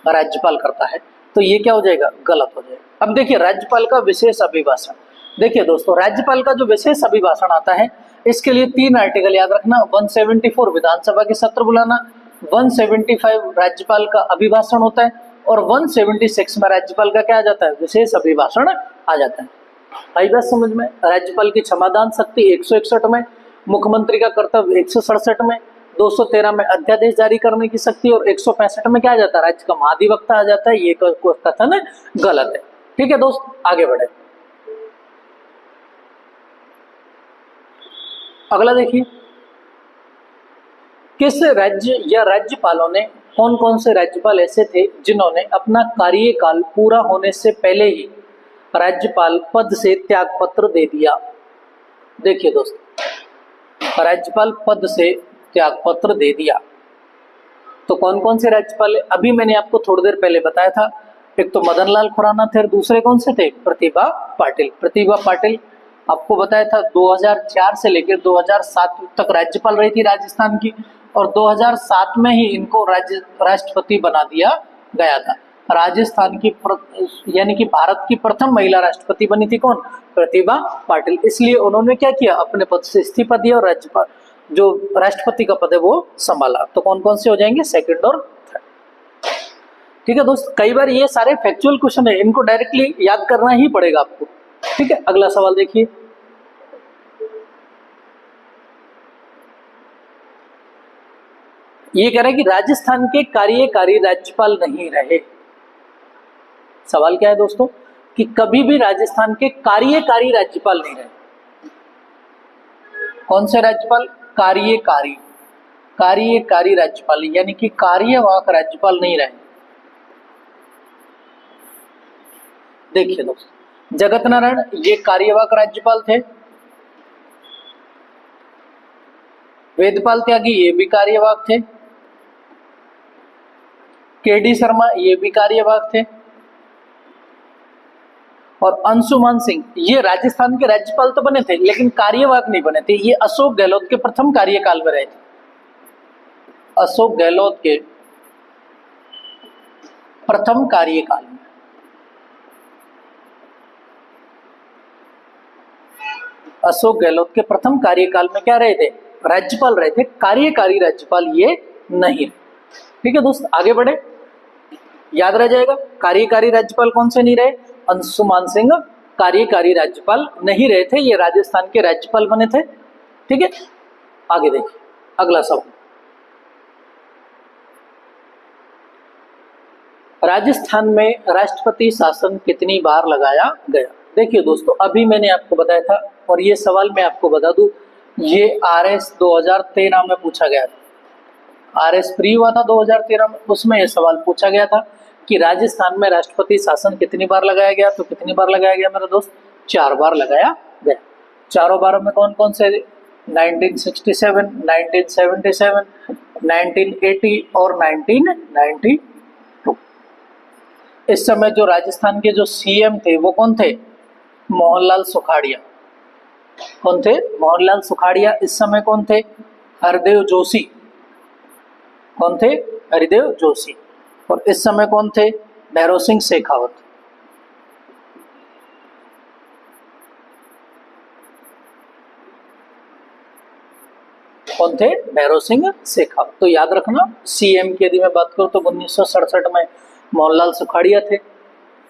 S1: राज्यपाल करता है। तो ये क्या हो जाएगा, गलत हो जाएगा। अब देखिए राज्यपाल का विशेष अभिभाषण, देखिए दोस्तों राज्यपाल का जो विशेष अभिभाषण आता है, इसके लिए 3 आर्टिकल याद रखना। 174 विधानसभा के सत्र बुलाना, 175 राज्यपाल का अभिभाषण होता है, और 176 में राज्यपाल का क्या आ जाता है, विशेष अभिभाषण आ जाता है। आई बात समझ में। राज्यपाल की क्षमादान शक्ति 161 में, मुख्यमंत्री का कर्तव्य 167 में, 213 में अध्यादेश जारी करने की शक्ति, और 165 में क्या आ जाता है, राज्य का महाधिवक्ता आ जाता है। ये कथन गलत है। ठीक है दोस्त, आगे बढ़े। अगला देखिए, किस राज्य या राज्यपालों ने, कौन कौन से राज्यपाल ऐसे थे जिन्होंने अपना कार्यकाल पूरा होने से पहले ही राज्यपाल पद से त्यागपत्र दे दिया। देखिए दोस्तों, राज्यपाल पद से त्यागपत्र दे दिया, तो कौन कौन से राज्यपाल, अभी मैंने आपको थोड़ी देर पहले बताया था। एक तो मदन लाल खुराना थे, और दूसरे कौन से थे, प्रतिभा पाटिल। प्रतिभा पाटिल आपको बताया था 2004 से लेकर 2007 तक राज्यपाल रही थी राजस्थान की, और 2007 में ही इनको राष्ट्रपति बना दिया गया था। राजस्थान की यानी कि भारत की प्रथम महिला राष्ट्रपति बनी थी कौन, प्रतिभा पाटिल। इसलिए उन्होंने क्या किया, अपने पद से इस्तीफा दिया और राज्यपाल जो राष्ट्रपति का पद है वो संभाला। तो कौन कौन से हो जाएंगे, सेकंड और थर्ड। ठीक है दोस्त, कई बार ये सारे फैक्चुअल क्वेश्चन है, इनको डायरेक्टली याद करना ही पड़ेगा आपको। ठीक है, अगला सवाल देखिए, ये कह रहा है कि राजस्थान के कार्यकारी राज्यपाल नहीं रहे। सवाल क्या है दोस्तों, कि कभी भी राजस्थान के कार्यकारी राज्यपाल नहीं रहे। कौन से राज्यपाल, कार्यकारी, कार्यकारी राज्यपाल यानी कि कार्यवाहक राज्यपाल नहीं रहे। देखिए दोस्तों, जगत नारायण ये कार्यवाहक राज्यपाल थे, वेदपाल त्यागी ये भी कार्यवाहक थे, केडी शर्मा ये भी कार्यवाहक थे, और अंशुमान सिंह ये राजस्थान के राज्यपाल तो बने थे लेकिन कार्यवाहक नहीं बने थे। ये अशोक गहलोत के प्रथम कार्यकाल में रहे थे। अशोक गहलोत के प्रथम कार्यकाल में। अशोक गहलोत के प्रथम कार्यकाल में क्या रहे थे, राज्यपाल रहे थे, कार्यकारी राज्यपाल ये नहीं। ठीक है दोस्त, आगे बढ़े, याद रह जाएगा। कार्यकारी राज्यपाल कौन से नहीं रहे, अंशुमान सिंह कार्यकारी राज्यपाल नहीं रहे थे, ये राजस्थान के राज्यपाल बने थे। ठीक है, आगे देखिए अगला सवाल, राजस्थान में राष्ट्रपति शासन कितनी बार लगाया गया। देखिए दोस्तों, अभी मैंने आपको बताया था, और ये सवाल मैं आपको बता दूं, ये RS 2013 में पूछा गया था। RS प्री हुआ था 2013 में, उसमें ये सवाल पूछा गया था कि राजस्थान में राष्ट्रपति शासन कितनी बार लगाया गया। तो कितनी बार लगाया गया मेरे दोस्त, 4 बार लगाया गया। चारों बारों में कौन कौन से, 1967, 1977, 1980 और 1992। इस समय जो राजस्थान के जो CM थे वो कौन थे, मोहनलाल सुखाड़िया। कौन थे, मोहनलाल सुखाड़िया। इस समय कौन थे, हरदेव जोशी। कौन थे, हरदेव जोशी। और इस समय कौन थे, भैरव सिंह शेखावत। कौन थे, भैरव सिंह शेखावत। तो याद रखना, CM की यदि मैं बात करूं तो 1967 में मोहनलाल सुखाड़िया थे,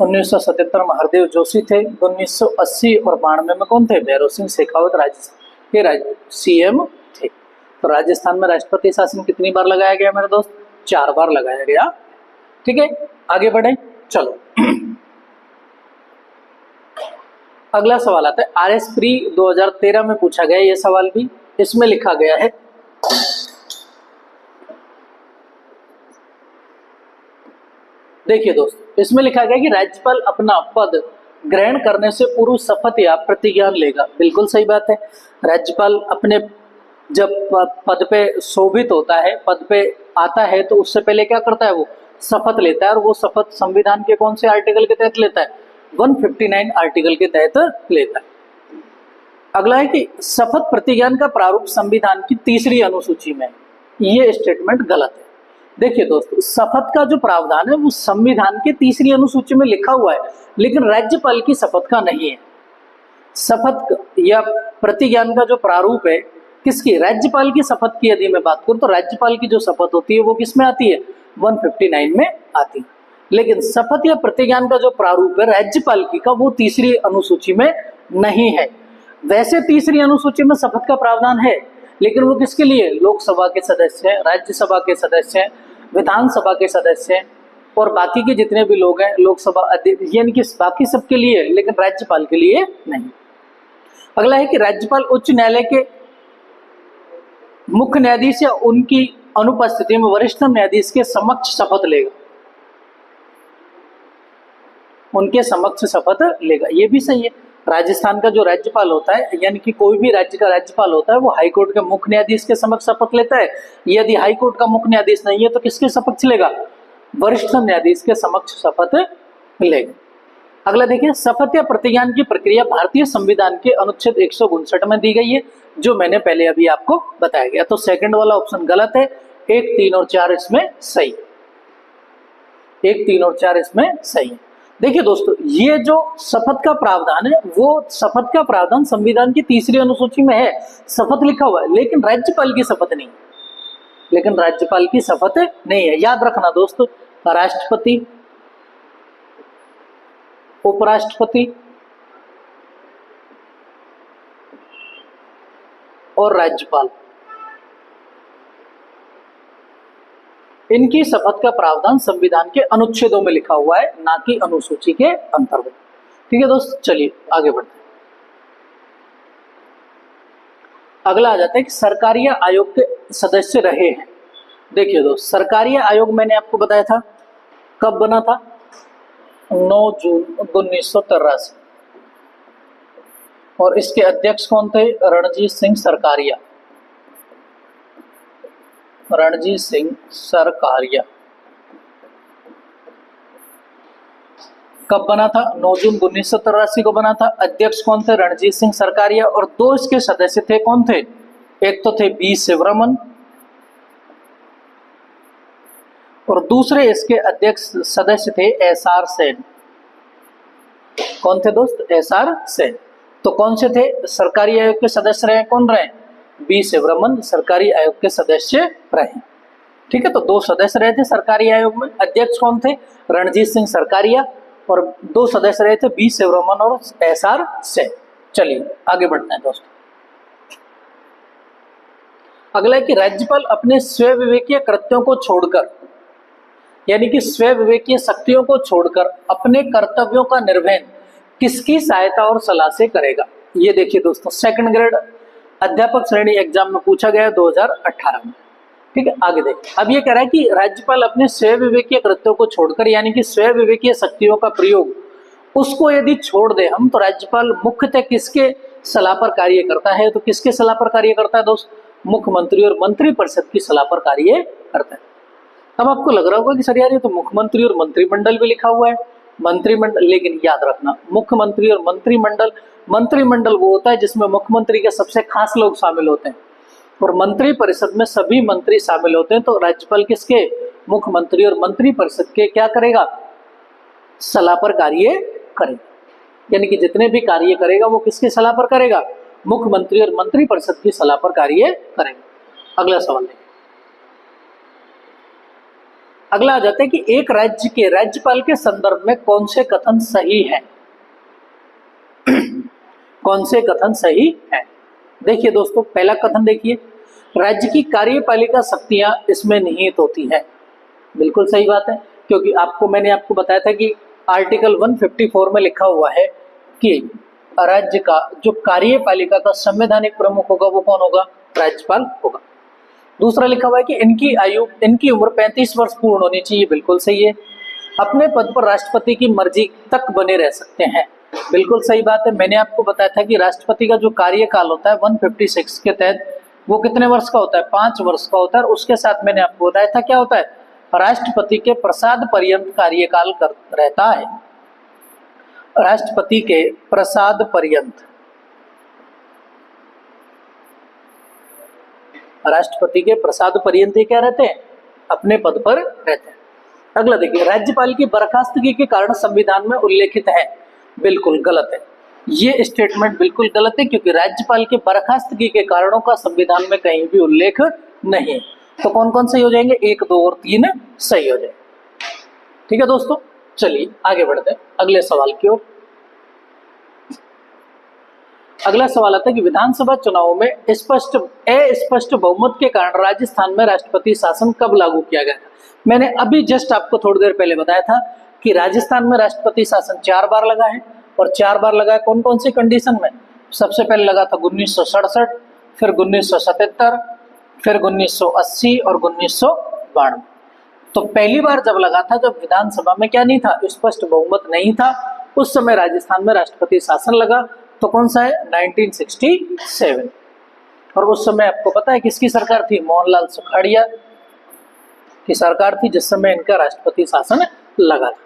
S1: 1977 में हरदेव जोशी थे, 1980 और 92 में कौन थे, भैरव सिंह शेखावत राजस्थान के CM थे। तो राजस्थान में राष्ट्रपति शासन कितनी बार लगाया गया मेरे दोस्त, 4 बार लगाया गया। ठीक है, आगे बढ़े, चलो अगला सवाल आता है। RS प्री 2013 में पूछा गया ये सवाल भी, इसमें लिखा गया है, देखिए दोस्त, इसमें लिखा गया कि राज्यपाल अपना पद ग्रहण करने से पूर्व शपथ या प्रतिज्ञान लेगा। बिल्कुल सही बात है। राज्यपाल अपने जब पद पे शोभित होता है, पद पे आता है, तो उससे पहले क्या करता है, वो शपथ लेता है। और वो शपथ संविधान के कौन से आर्टिकल के तहत लेता है, 159 आर्टिकल के तहत लेता है। अगला है कि शपथ प्रतिज्ञान का प्रारूप संविधान की 3री अनुसूची में, ये स्टेटमेंट गलत है। देखिए दोस्तों, शपथ का जो प्रावधान है वो संविधान के 3री अनुसूची में लिखा हुआ है, लेकिन राज्यपाल की शपथ का नहीं है। शपथ या प्रतिज्ञान का जो प्रारूप है किसकी, राज्यपाल की शपथ की यदि मैं बात करूं तो राज्यपाल की जो शपथ होती है वो किस में आती है, 159 में आती है। लेकिन शपथ या प्रतिज्ञान का जो प्रारूप है राज्यपाल की का, वो 3री अनुसूची में नहीं है। वैसे 3री अनुसूची में शपथ का प्रावधान है, लेकिन वो किसके लिए, लोकसभा के सदस्य हैं, राज्यसभा के सदस्य हैं, विधानसभा के सदस्य हैं, और बाकी के जितने भी लोग हैं, लोकसभा अध्यक्ष, यानी कि बाकी सबके लिए, लेकिन राज्यपाल के लिए नहीं। अगला है कि राज्यपाल उच्च न्यायालय के मुख्य न्यायाधीश या उनकी अनुपस्थिति में वरिष्ठ न्यायाधीश के समक्ष शपथ लेगा। उनके समक्ष शपथ लेगा, ये भी सही है। राजस्थान का जो राज्यपाल होता है, यानी कि कोई भी राज्य का राज्यपाल होता है, वो हाईकोर्ट के मुख्य न्यायाधीश के समक्ष शपथ लेता है। यदि हाईकोर्ट का मुख्य न्यायाधीश नहीं है तो किसके समक्ष लेगा, वरिष्ठ न्यायाधीश के समक्ष शपथ लेगा। अगला देखिए, शपथ या प्रतिज्ञान की प्रक्रिया भारतीय संविधान के अनुच्छेद 159 में दी गई है, जो मैंने पहले अभी आपको बताया गया। तो सेकंड वाला ऑप्शन गलत है, 1, 3 और 4 इसमें सही, 1, 3 और 4 इसमें सही है। देखिए दोस्तों, ये जो शपथ का प्रावधान है, वो शपथ का प्रावधान संविधान की 3री अनुसूची में है, शपथ लिखा हुआ है, लेकिन राज्यपाल की शपथ नहीं, लेकिन राज्यपाल की शपथ नहीं है। याद रखना दोस्तों, राष्ट्रपति, उपराष्ट्रपति और राज्यपाल, इनकी शपथ का प्रावधान संविधान के अनुच्छेदों में लिखा हुआ है, ना कि अनुसूची के अंतर्गत। ठीक है दोस्त, चलिए आगे बढ़ते हैं। अगला आ जाता है कि सरकारीय आयोग के सदस्य रहे हैं। देखिए दोस्त, सरकारीय आयोग मैंने आपको बताया था कब बना था, 9 जून 1983, और इसके अध्यक्ष कौन थे, रणजीत सिंह सरकारिया। रणजीत सिंह सरकारिया कब बना था, 9 जून 1983 को बना था। अध्यक्ष कौन थे, रणजीत सिंह सरकारिया, और 2 इसके सदस्य थे, कौन थे, एक तो थे बी शिवरमन, और दूसरे इसके अध्यक्ष सदस्य थे SR सेन। कौन थे दोस्त, SR सेन। तो कौन से थे सरकारी आयोग के सदस्य रहे, कौन रहे, बी शिवरमन सरकारी आयोग के सदस्य रहे। ठीक है, तो 2 सदस्य रहे थे सरकारी आयोग में। अध्यक्ष कौन थे, रणजीत सिंह सरकारिया, और 2 सदस्य रहे थे बी शिवरमन और SR सेन। चलिए आगे बढ़ते हैं दोस्तों। अगला है कि राज्यपाल अपने स्वयं विवेकीय कृत्यों को छोड़कर, यानी कि स्वयं विवेकीय शक्तियों को छोड़कर अपने कर्तव्यों का निर्वहन किसकी सहायता और सलाह से करेगा। ये देखिए दोस्तों, सेकंड ग्रेड अध्यापक श्रेणी एग्जाम में पूछा गया 2018 में। ठीक है, आगे देखिए। अब ये कह रहा है कि राज्यपाल अपने स्वयं विवेकीय कृत्यों को छोड़कर, यानी कि स्वयं विवेकीय शक्तियों का प्रयोग उसको यदि छोड़ दे हम, तो राज्यपाल मुख्यतः किसके सलाह पर कार्य करता है, तो किसके सलाह पर कार्य करता है दोस्त, मुख्यमंत्री और मंत्रिपरिषद की सलाह पर कार्य करता है। अब आपको लग रहा होगा कि सर यार ये तो मुख्यमंत्री और मंत्रिमंडल भी लिखा हुआ है, मंत्रिमंडल, लेकिन याद रखना मुख्यमंत्री और मंत्रिमंडल, मंत्रिमंडल वो होता है जिसमें मुख्यमंत्री के सबसे खास लोग शामिल होते हैं और मंत्रिपरिषद में सभी मंत्री शामिल होते हैं। तो राज्यपाल किसके, मुख्यमंत्री और मंत्रिपरिषद के क्या करेगा, सलाह पर कार्य करेगा, यानी कि जितने भी कार्य करेगा वो किसकी सलाह पर करेगा, मुख्यमंत्री और मंत्रिपरिषद की सलाह पर कार्य करेगा। अगला सवाल देखिए। अगला आ जाता है कि एक राज्य के राज्यपाल के संदर्भ में कौन से कथन सही है, कौन से कथन सही है। देखिए दोस्तों, पहला कथन देखिए, राज्य की कार्यपालिका शक्तियां इसमें निहित होती है। बिल्कुल सही बात है, क्योंकि मैंने आपको बताया था कि आर्टिकल 154 में लिखा हुआ है कि राज्य का जो कार्यपालिका का संवैधानिक प्रमुख होगा वो कौन होगा, राज्यपाल होगा। दूसरा लिखा हुआ है कि इनकी उम्र 35 वर्ष पूर्ण होनी चाहिए। बिल्कुल सही है। अपने पद पर राष्ट्रपति की मर्जी तक बने रह सकते हैं। बिल्कुल सही बात है। मैंने आपको बताया था कि राष्ट्रपति का जो कार्यकाल होता है 156 के तहत वो कितने वर्ष का होता है, 5 वर्ष का होता है। उसके साथ मैंने आपको बताया था क्या होता है, राष्ट्रपति के प्रसाद पर्यंत कार्यकाल रहता है। राष्ट्रपति के प्रसाद पर्यंत, राष्ट्रपति के प्रसाद पर्यंत क्या रहते हैं, अपने पद पर रहते हैं। अगला देखिए, राज्यपाल की बर्खास्तगी के कारण संविधान में उल्लेखित है। बिल्कुल गलत है, ये स्टेटमेंट बिल्कुल गलत है, क्योंकि राज्यपाल के बर्खास्तगी के कारणों का संविधान में कहीं भी उल्लेख नहीं है। तो कौन कौन सही हो जाएंगे, 1, 2 और 3 सही हो जाएंगे। ठीक है दोस्तों, चलिए आगे बढ़ते हैं अगले सवाल की ओर। अगला सवाल आता है कि विधानसभा चुनावों में अस्पष्ट बहुमत के कारण राजस्थान में राष्ट्रपति शासन कब लागू किया गया था। मैंने अभी जस्ट आपको थोड़ी देर पहले बताया था कि राजस्थान में राष्ट्रपति शासन 4 बार लगा है, और 4 बार लगा है कौन कौन सी कंडीशन में। सबसे पहले लगा था 1967, फिर 1977, फिर 1980 और 1992। तो पहली बार जब लगा था जब विधानसभा में क्या नहीं था, स्पष्ट बहुमत नहीं था, उस समय राजस्थान में राष्ट्रपति शासन लगा। तो कौन सा है, 1967। और उस समय आपको पता है किसकी सरकार थी, मोहनलाल सुखाड़िया की सरकार थी, जिस समय इनका राष्ट्रपति शासन लगा था।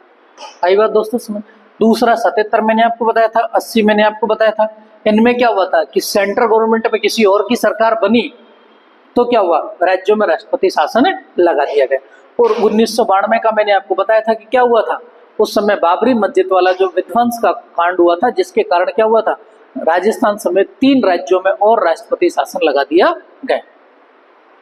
S1: आई बात दोस्तों समझ। दूसरा 77 मैंने आपको बताया था, 80 मैंने आपको बताया था। इनमें क्या हुआ था कि सेंट्रल गवर्नमेंट में किसी और की सरकार बनी तो क्या हुआ, राज्यों में राष्ट्रपति शासन लगा दिया गया। और 1992 का मैंने आपको बताया था कि क्या हुआ था, उस समय बाबरी मस्जिद वाला जो विध्वंस का कांड हुआ था, जिसके कारण क्या हुआ था, राजस्थान समेत 3 राज्यों में और राष्ट्रपति शासन लगा दिया गया।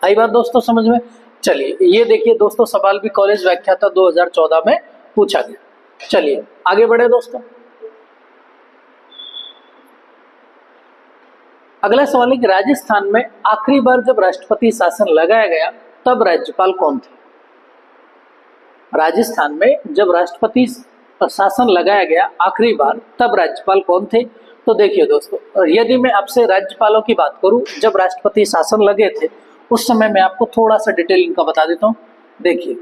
S1: आई बात दोस्तों समझ में। चलिए ये देखिए दोस्तों, सवाल भी कॉलेज व्याख्याता 2014 में पूछा गया। चलिए आगे बढ़े दोस्तों। अगला सवाल है कि राजस्थान में आखिरी बार जब राष्ट्रपति शासन लगाया गया तब राज्यपाल कौन थे। राजस्थान में जब राष्ट्रपति शासन लगाया गया आखिरी बार तब राज्यपाल कौन थे। तो देखिए दोस्तों, यदि मैं आपसे राज्यपालों की बात करूं जब राष्ट्रपति शासन लगे थे, उस समय मैं आपको थोड़ा सा डिटेल इनका बता देता हूं। देखिए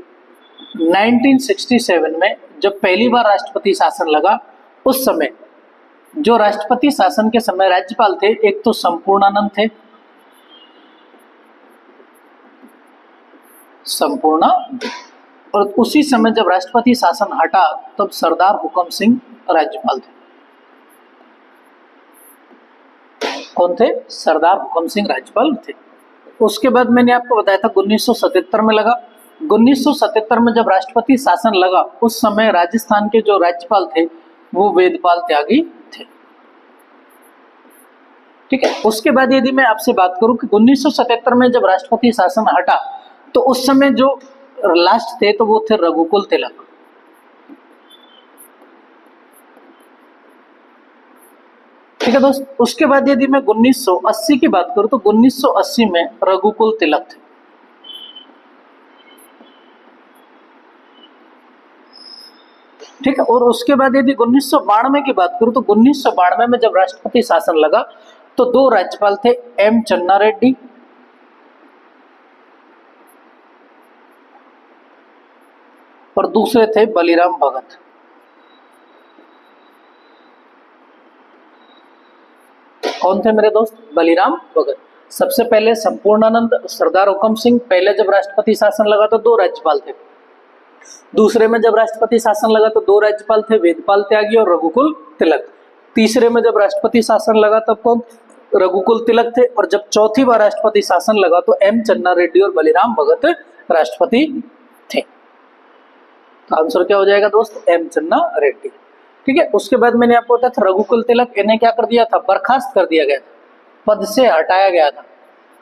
S1: 1967 में जब पहली बार राष्ट्रपति शासन लगा, उस समय जो राष्ट्रपति शासन के समय राज्यपाल थे, एक तो संपूर्णानंद थे, संपूर्णानंद, और उसी समय जब राष्ट्रपति शासन हटा तब सरदार हुकम सिंह राज्यपाल थे। कौन थे, सरदार हुकम सिंह राज्यपाल थे। उसके बाद मैंने आपको बताया था 1977 में लगा। 1977 में जब राष्ट्रपति शासन लगा, उस समय राजस्थान के जो राज्यपाल थे वो वेदपाल त्यागी थे। ठीक है। उसके बाद यदि मैं आपसे बात करूं कि 1977 में जब राष्ट्रपति शासन हटा तो उस समय जो लास्ट थे तो वो थे रघुकुल तिलक। ठीक है दोस्त। उसके बाद यदि मैं 1980 की बात करूं तो 1980 में रघुकुल तिलक थे। ठीक है। और उसके बाद यदि 1992 की बात करूं तो 1992 में जब राष्ट्रपति शासन लगा तो दो राज्यपाल थे, एम चन्ना रेड्डी और दूसरे थे बलिराम भगत। कौन थे मेरे दोस्त? बलिराम भगत। सबसे पहले संपूर्णानंद, सरदार हुकम सिंह। पहले जब राष्ट्रपति शासन लगा तो दो राज्यपाल थे। दूसरे में जब राष्ट्रपति शासन लगा तो दो राज्यपाल थे, वेदपाल त्यागी और रघुकुल तिलक। तीसरे में जब राष्ट्रपति शासन लगा तब कौन? रघुकुल तिलक थे। और जब चौथी बार राष्ट्रपति शासन लगा तो एम चन्ना रेड्डी और बलिराम भगत राष्ट्रपति थे। तो आंसर क्या हो जाएगा दोस्त? एम चन्ना रेड्डी। ठीक है। उसके बाद मैंने आपको बताया था रघुकुल तिलक, इन्हें क्या कर दिया था? बर्खास्त कर दिया गया था, पद से हटाया गया था,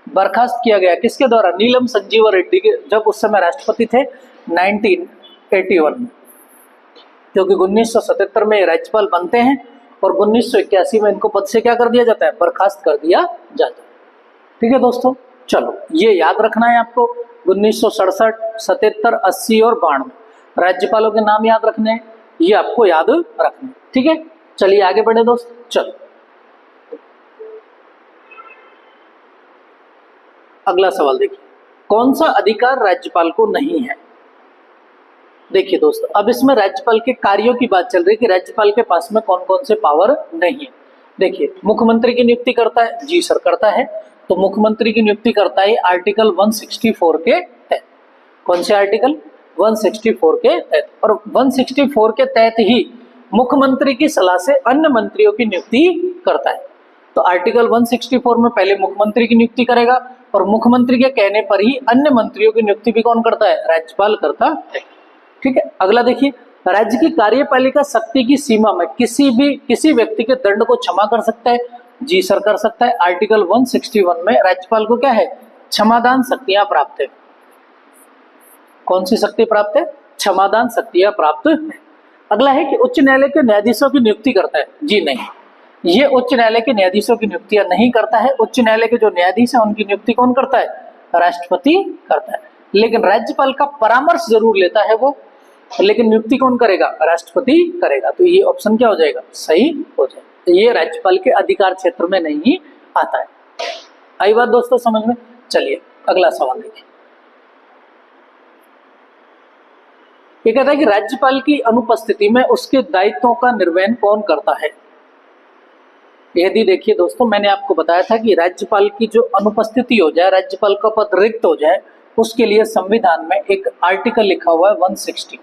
S1: बर्खास्त किया गया। किसके द्वारा? नीलम संजीव रेड्डी के, जब उस समय राष्ट्रपति थे 1981 में, क्योंकि 1977 में राज्यपाल बनते हैं और 1981 में इनको पद से क्या कर दिया जाता है? बर्खास्त कर दिया जाता है। ठीक है दोस्तों, चलो ये याद रखना है आपको। 1967, 77, 80 और 92 राज्यपालों के नाम याद रखने हैं, ये आपको याद रखना है। ठीक है, चलिए आगे बढ़े दोस्त। चलो अगला सवाल देखिए, कौन सा अधिकार राज्यपाल को नहीं है? देखिए दोस्तों, अब इसमें राज्यपाल के कार्यों की बात चल रही है कि राज्यपाल के पास में कौन कौन से पावर नहीं है। देखिए, मुख्यमंत्री की नियुक्ति करता है, जी सर करता है। तो मुख्यमंत्री की नियुक्ति करता है आर्टिकल 164 के तहत। कौन से आर्टिकल? 164 के तहत। और 164 के तहत ही मुख्यमंत्री की सलाह से अन्य मंत्रियों की नियुक्ति करता है। तो आर्टिकल 164 में पहले मुख्यमंत्री की नियुक्ति करेगा और मुख्यमंत्री के कहने पर ही अन्य मंत्रियों की नियुक्ति भी कौन करता है? राज्यपाल करता है। ठीक है। अगला देखिए, राज्य की कार्यपालिका शक्ति की सीमा में किसी व्यक्ति के दंड को क्षमा कर सकता है, जी सर कर सकता है। आर्टिकल 161 में राज्यपाल को क्या है? क्षमादान शक्तियां प्राप्त है। कौन सी शक्ति प्राप्त है? क्षमादान शक्तियां प्राप्त है। अगला है कि उच्च न्यायालय के न्यायाधीशों की नियुक्ति करता है, जी नहीं, ये उच्च न्यायालय के न्यायाधीशों की नियुक्तियां नहीं करता है। उच्च न्यायालय के जो न्यायाधीश है उनकी नियुक्ति कौन करता है? राष्ट्रपति करता है। लेकिन राज्यपाल का परामर्श जरूर लेता है वो, लेकिन नियुक्ति कौन करेगा? राष्ट्रपति करेगा। तो ये ऑप्शन क्या हो जाएगा? सही हो जाएगा। तो ये राज्यपाल के अधिकार क्षेत्र में नहीं आता है। आई बात दोस्तों समझ में? चलिए अगला सवाल देखिए। ये कहता है कि राज्यपाल की अनुपस्थिति में उसके दायित्वों का निर्वहन कौन करता है? यदि देखिए दोस्तों, मैंने आपको बताया था कि राज्यपाल की जो अनुपस्थिति हो जाए, राज्यपाल का पद रिक्त हो जाए, उसके लिए संविधान में एक आर्टिकल लिखा हुआ है 160।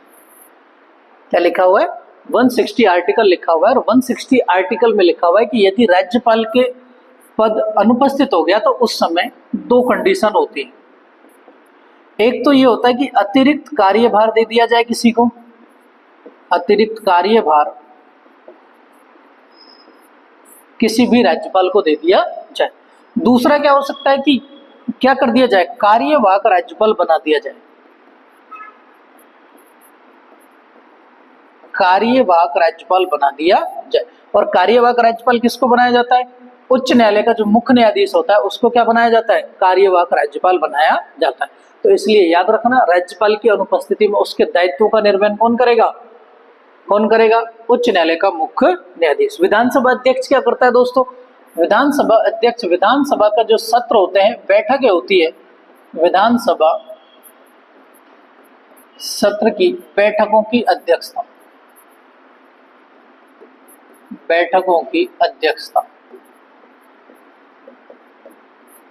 S1: क्या लिखा हुआ है? 160 आर्टिकल लिखा हुआ है। और 160 आर्टिकल में लिखा हुआ है कि यदि राज्यपाल के पद अनुपस्थित हो गया तो उस समय दो कंडीशन होती है। एक तो ये होता है कि अतिरिक्त कार्यभार दे दिया जाए किसी को, अतिरिक्त कार्यभार किसी भी राज्यपाल को दे दिया जाए। दूसरा क्या हो सकता है कि क्या कर दिया जाए? कार्यवाहक राज्यपाल बना दिया जाए। कार्यवाहक राज्यपाल बना दिया जाए। और कार्यवाहक राज्यपाल किसको बनाया जाता है? उच्च न्यायालय का जो मुख्य न्यायाधीश होता है उसको क्या बनाया जाता है? कार्यवाहक राज्यपाल बनाया जाता है। तो इसलिए याद रखना, राज्यपाल की अनुपस्थिति में उसके दायित्वों का निर्वहन कौन करेगा? कौन करेगा? उच्च न्यायालय का मुख्य न्यायाधीश। विधानसभा अध्यक्ष क्या करता है दोस्तों? विधानसभा अध्यक्ष विधानसभा का जो सत्र होते हैं, बैठकें होती है, विधानसभा सत्र की बैठकों की अध्यक्षता, बैठकों की अध्यक्षता।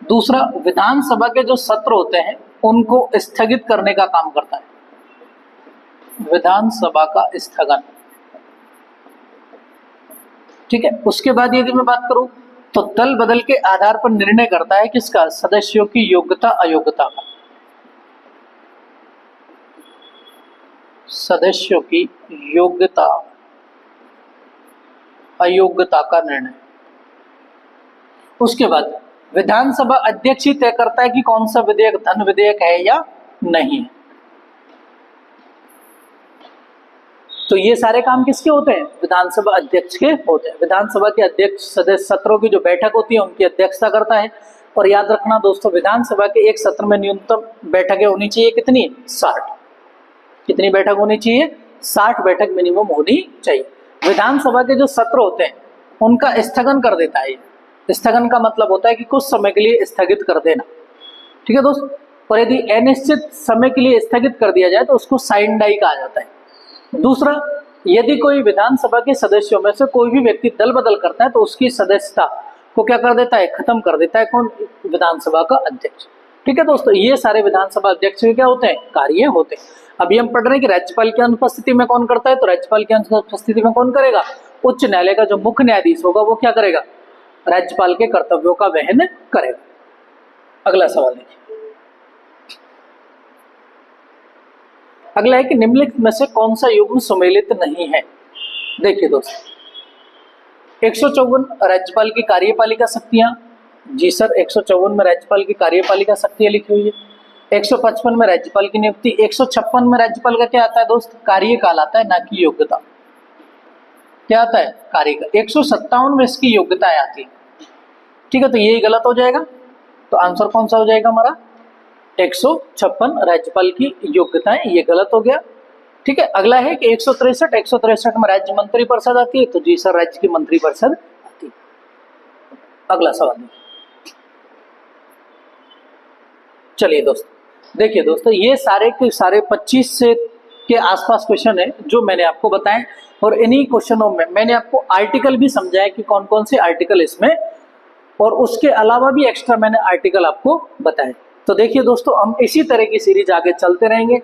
S1: दूसरा, विधानसभा के जो सत्र होते हैं उनको स्थगित करने का काम करता है, विधानसभा का स्थगन। ठीक है। उसके बाद यदि मैं बात करूं तो दल बदल के आधार पर निर्णय करता है किसका? सदस्यों की योग्यता अयोग्यता का, सदस्यों की योग्यता अयोग्यता का निर्णय। उसके बाद विधानसभा अध्यक्ष ही तय करता है कि कौन सा विधेयक धन विधेयक है या नहीं है। तो ये सारे काम किसके होते हैं? विधानसभा अध्यक्ष के होते हैं। विधानसभा के अध्यक्ष सदस्य सत्रों की जो बैठक होती है उनकी अध्यक्षता करता है। और याद रखना दोस्तों, विधानसभा के एक सत्र में न्यूनतम बैठकें होनी चाहिए कितनी? 60। कितनी बैठक होनी चाहिए? 60 बैठक मिनिमम होनी चाहिए। विधानसभा के जो सत्र होते हैं उनका स्थगन कर देता है। स्थगन का मतलब होता है कि कुछ समय के लिए स्थगित कर देना, ठीक है दोस्त। और यदि अनिश्चित समय के लिए स्थगित कर दिया जाए तो उसको साइन डाई कहा जाता है। दूसरा, यदि कोई विधानसभा के सदस्यों में से कोई भी व्यक्ति दल बदल करता है तो उसकी सदस्यता को क्या कर देता है? खत्म कर देता है। कौन? विधानसभा का अध्यक्ष, ठीक है दोस्तों। ये सारे विधानसभा अध्यक्ष के क्या होते हैं? कार्य होते हैं। अभी हम पढ़ रहे हैं कि राज्यपाल की अनुपस्थिति में कौन करता है, तो राज्यपाल की अनुपस्थिति में कौन करेगा? उच्च न्यायालय का जो मुख्य न्यायाधीश होगा वो क्या करेगा? राज्यपाल के कर्तव्यों का वहन करेगा। अगला सवाल देखिए। अगला है कि निम्नलिखित में से कौन सा युग्म सुमेलित नहीं है? देखिए दोस्तों, 154 राज्यपाल की कार्यपालिका शक्तियां, जी सर 154 में राज्यपाल की कार्यपालिका शक्तियां लिखी हुई है। 155 में राज्यपाल की नियुक्ति। 156 में राज्यपाल का क्या आता है दोस्त? कार्यकाल आता है, ना कि योग्यता। क्या आता है? कार्यकाल। 157 में इसकी योग्यताएं आती है, ठीक है। तो ये गलत हो जाएगा, तो आंसर कौन सा हो जाएगा हमारा? 156 राज्यपाल की योग्यताएं, ये गलत हो गया, ठीक है। अगला है कि 163 में राज्य मंत्री परिषद आती है, तो जी सर राज्य की मंत्री परिषद आती है। अगला सवाल चलिए दोस्तों, देखिए दोस्तों, ये सारे के सारे 25 से के आसपास क्वेश्चन है जो मैंने आपको बताए। और इन्हीं क्वेश्चनों में मैंने आपको आर्टिकल भी समझाया कि कौन कौन से आर्टिकल इसमें, और उसके अलावा भी एक्स्ट्रा मैंने आर्टिकल आपको बताए। तो देखिए दोस्तों, हम इसी तरह की सीरीज आगे चलते रहेंगे,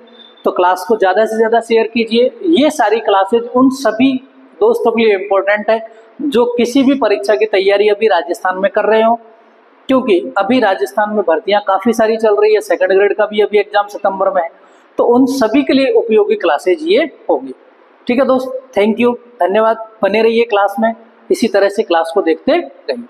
S1: तो क्लास को ज़्यादा से ज़्यादा शेयर कीजिए। ये सारी क्लासेज उन सभी दोस्तों के लिए इम्पोर्टेंट है जो किसी भी परीक्षा की तैयारी अभी राजस्थान में कर रहे हो, क्योंकि अभी राजस्थान में भर्तियां काफ़ी सारी चल रही है। सेकंड ग्रेड का भी अभी एग्जाम सितंबर में है, तो उन सभी के लिए उपयोगी क्लासेज ये होगी, ठीक है दोस्त। थैंक यू, धन्यवाद। बने रहिए क्लास में, इसी तरह से क्लास को देखते रहिए।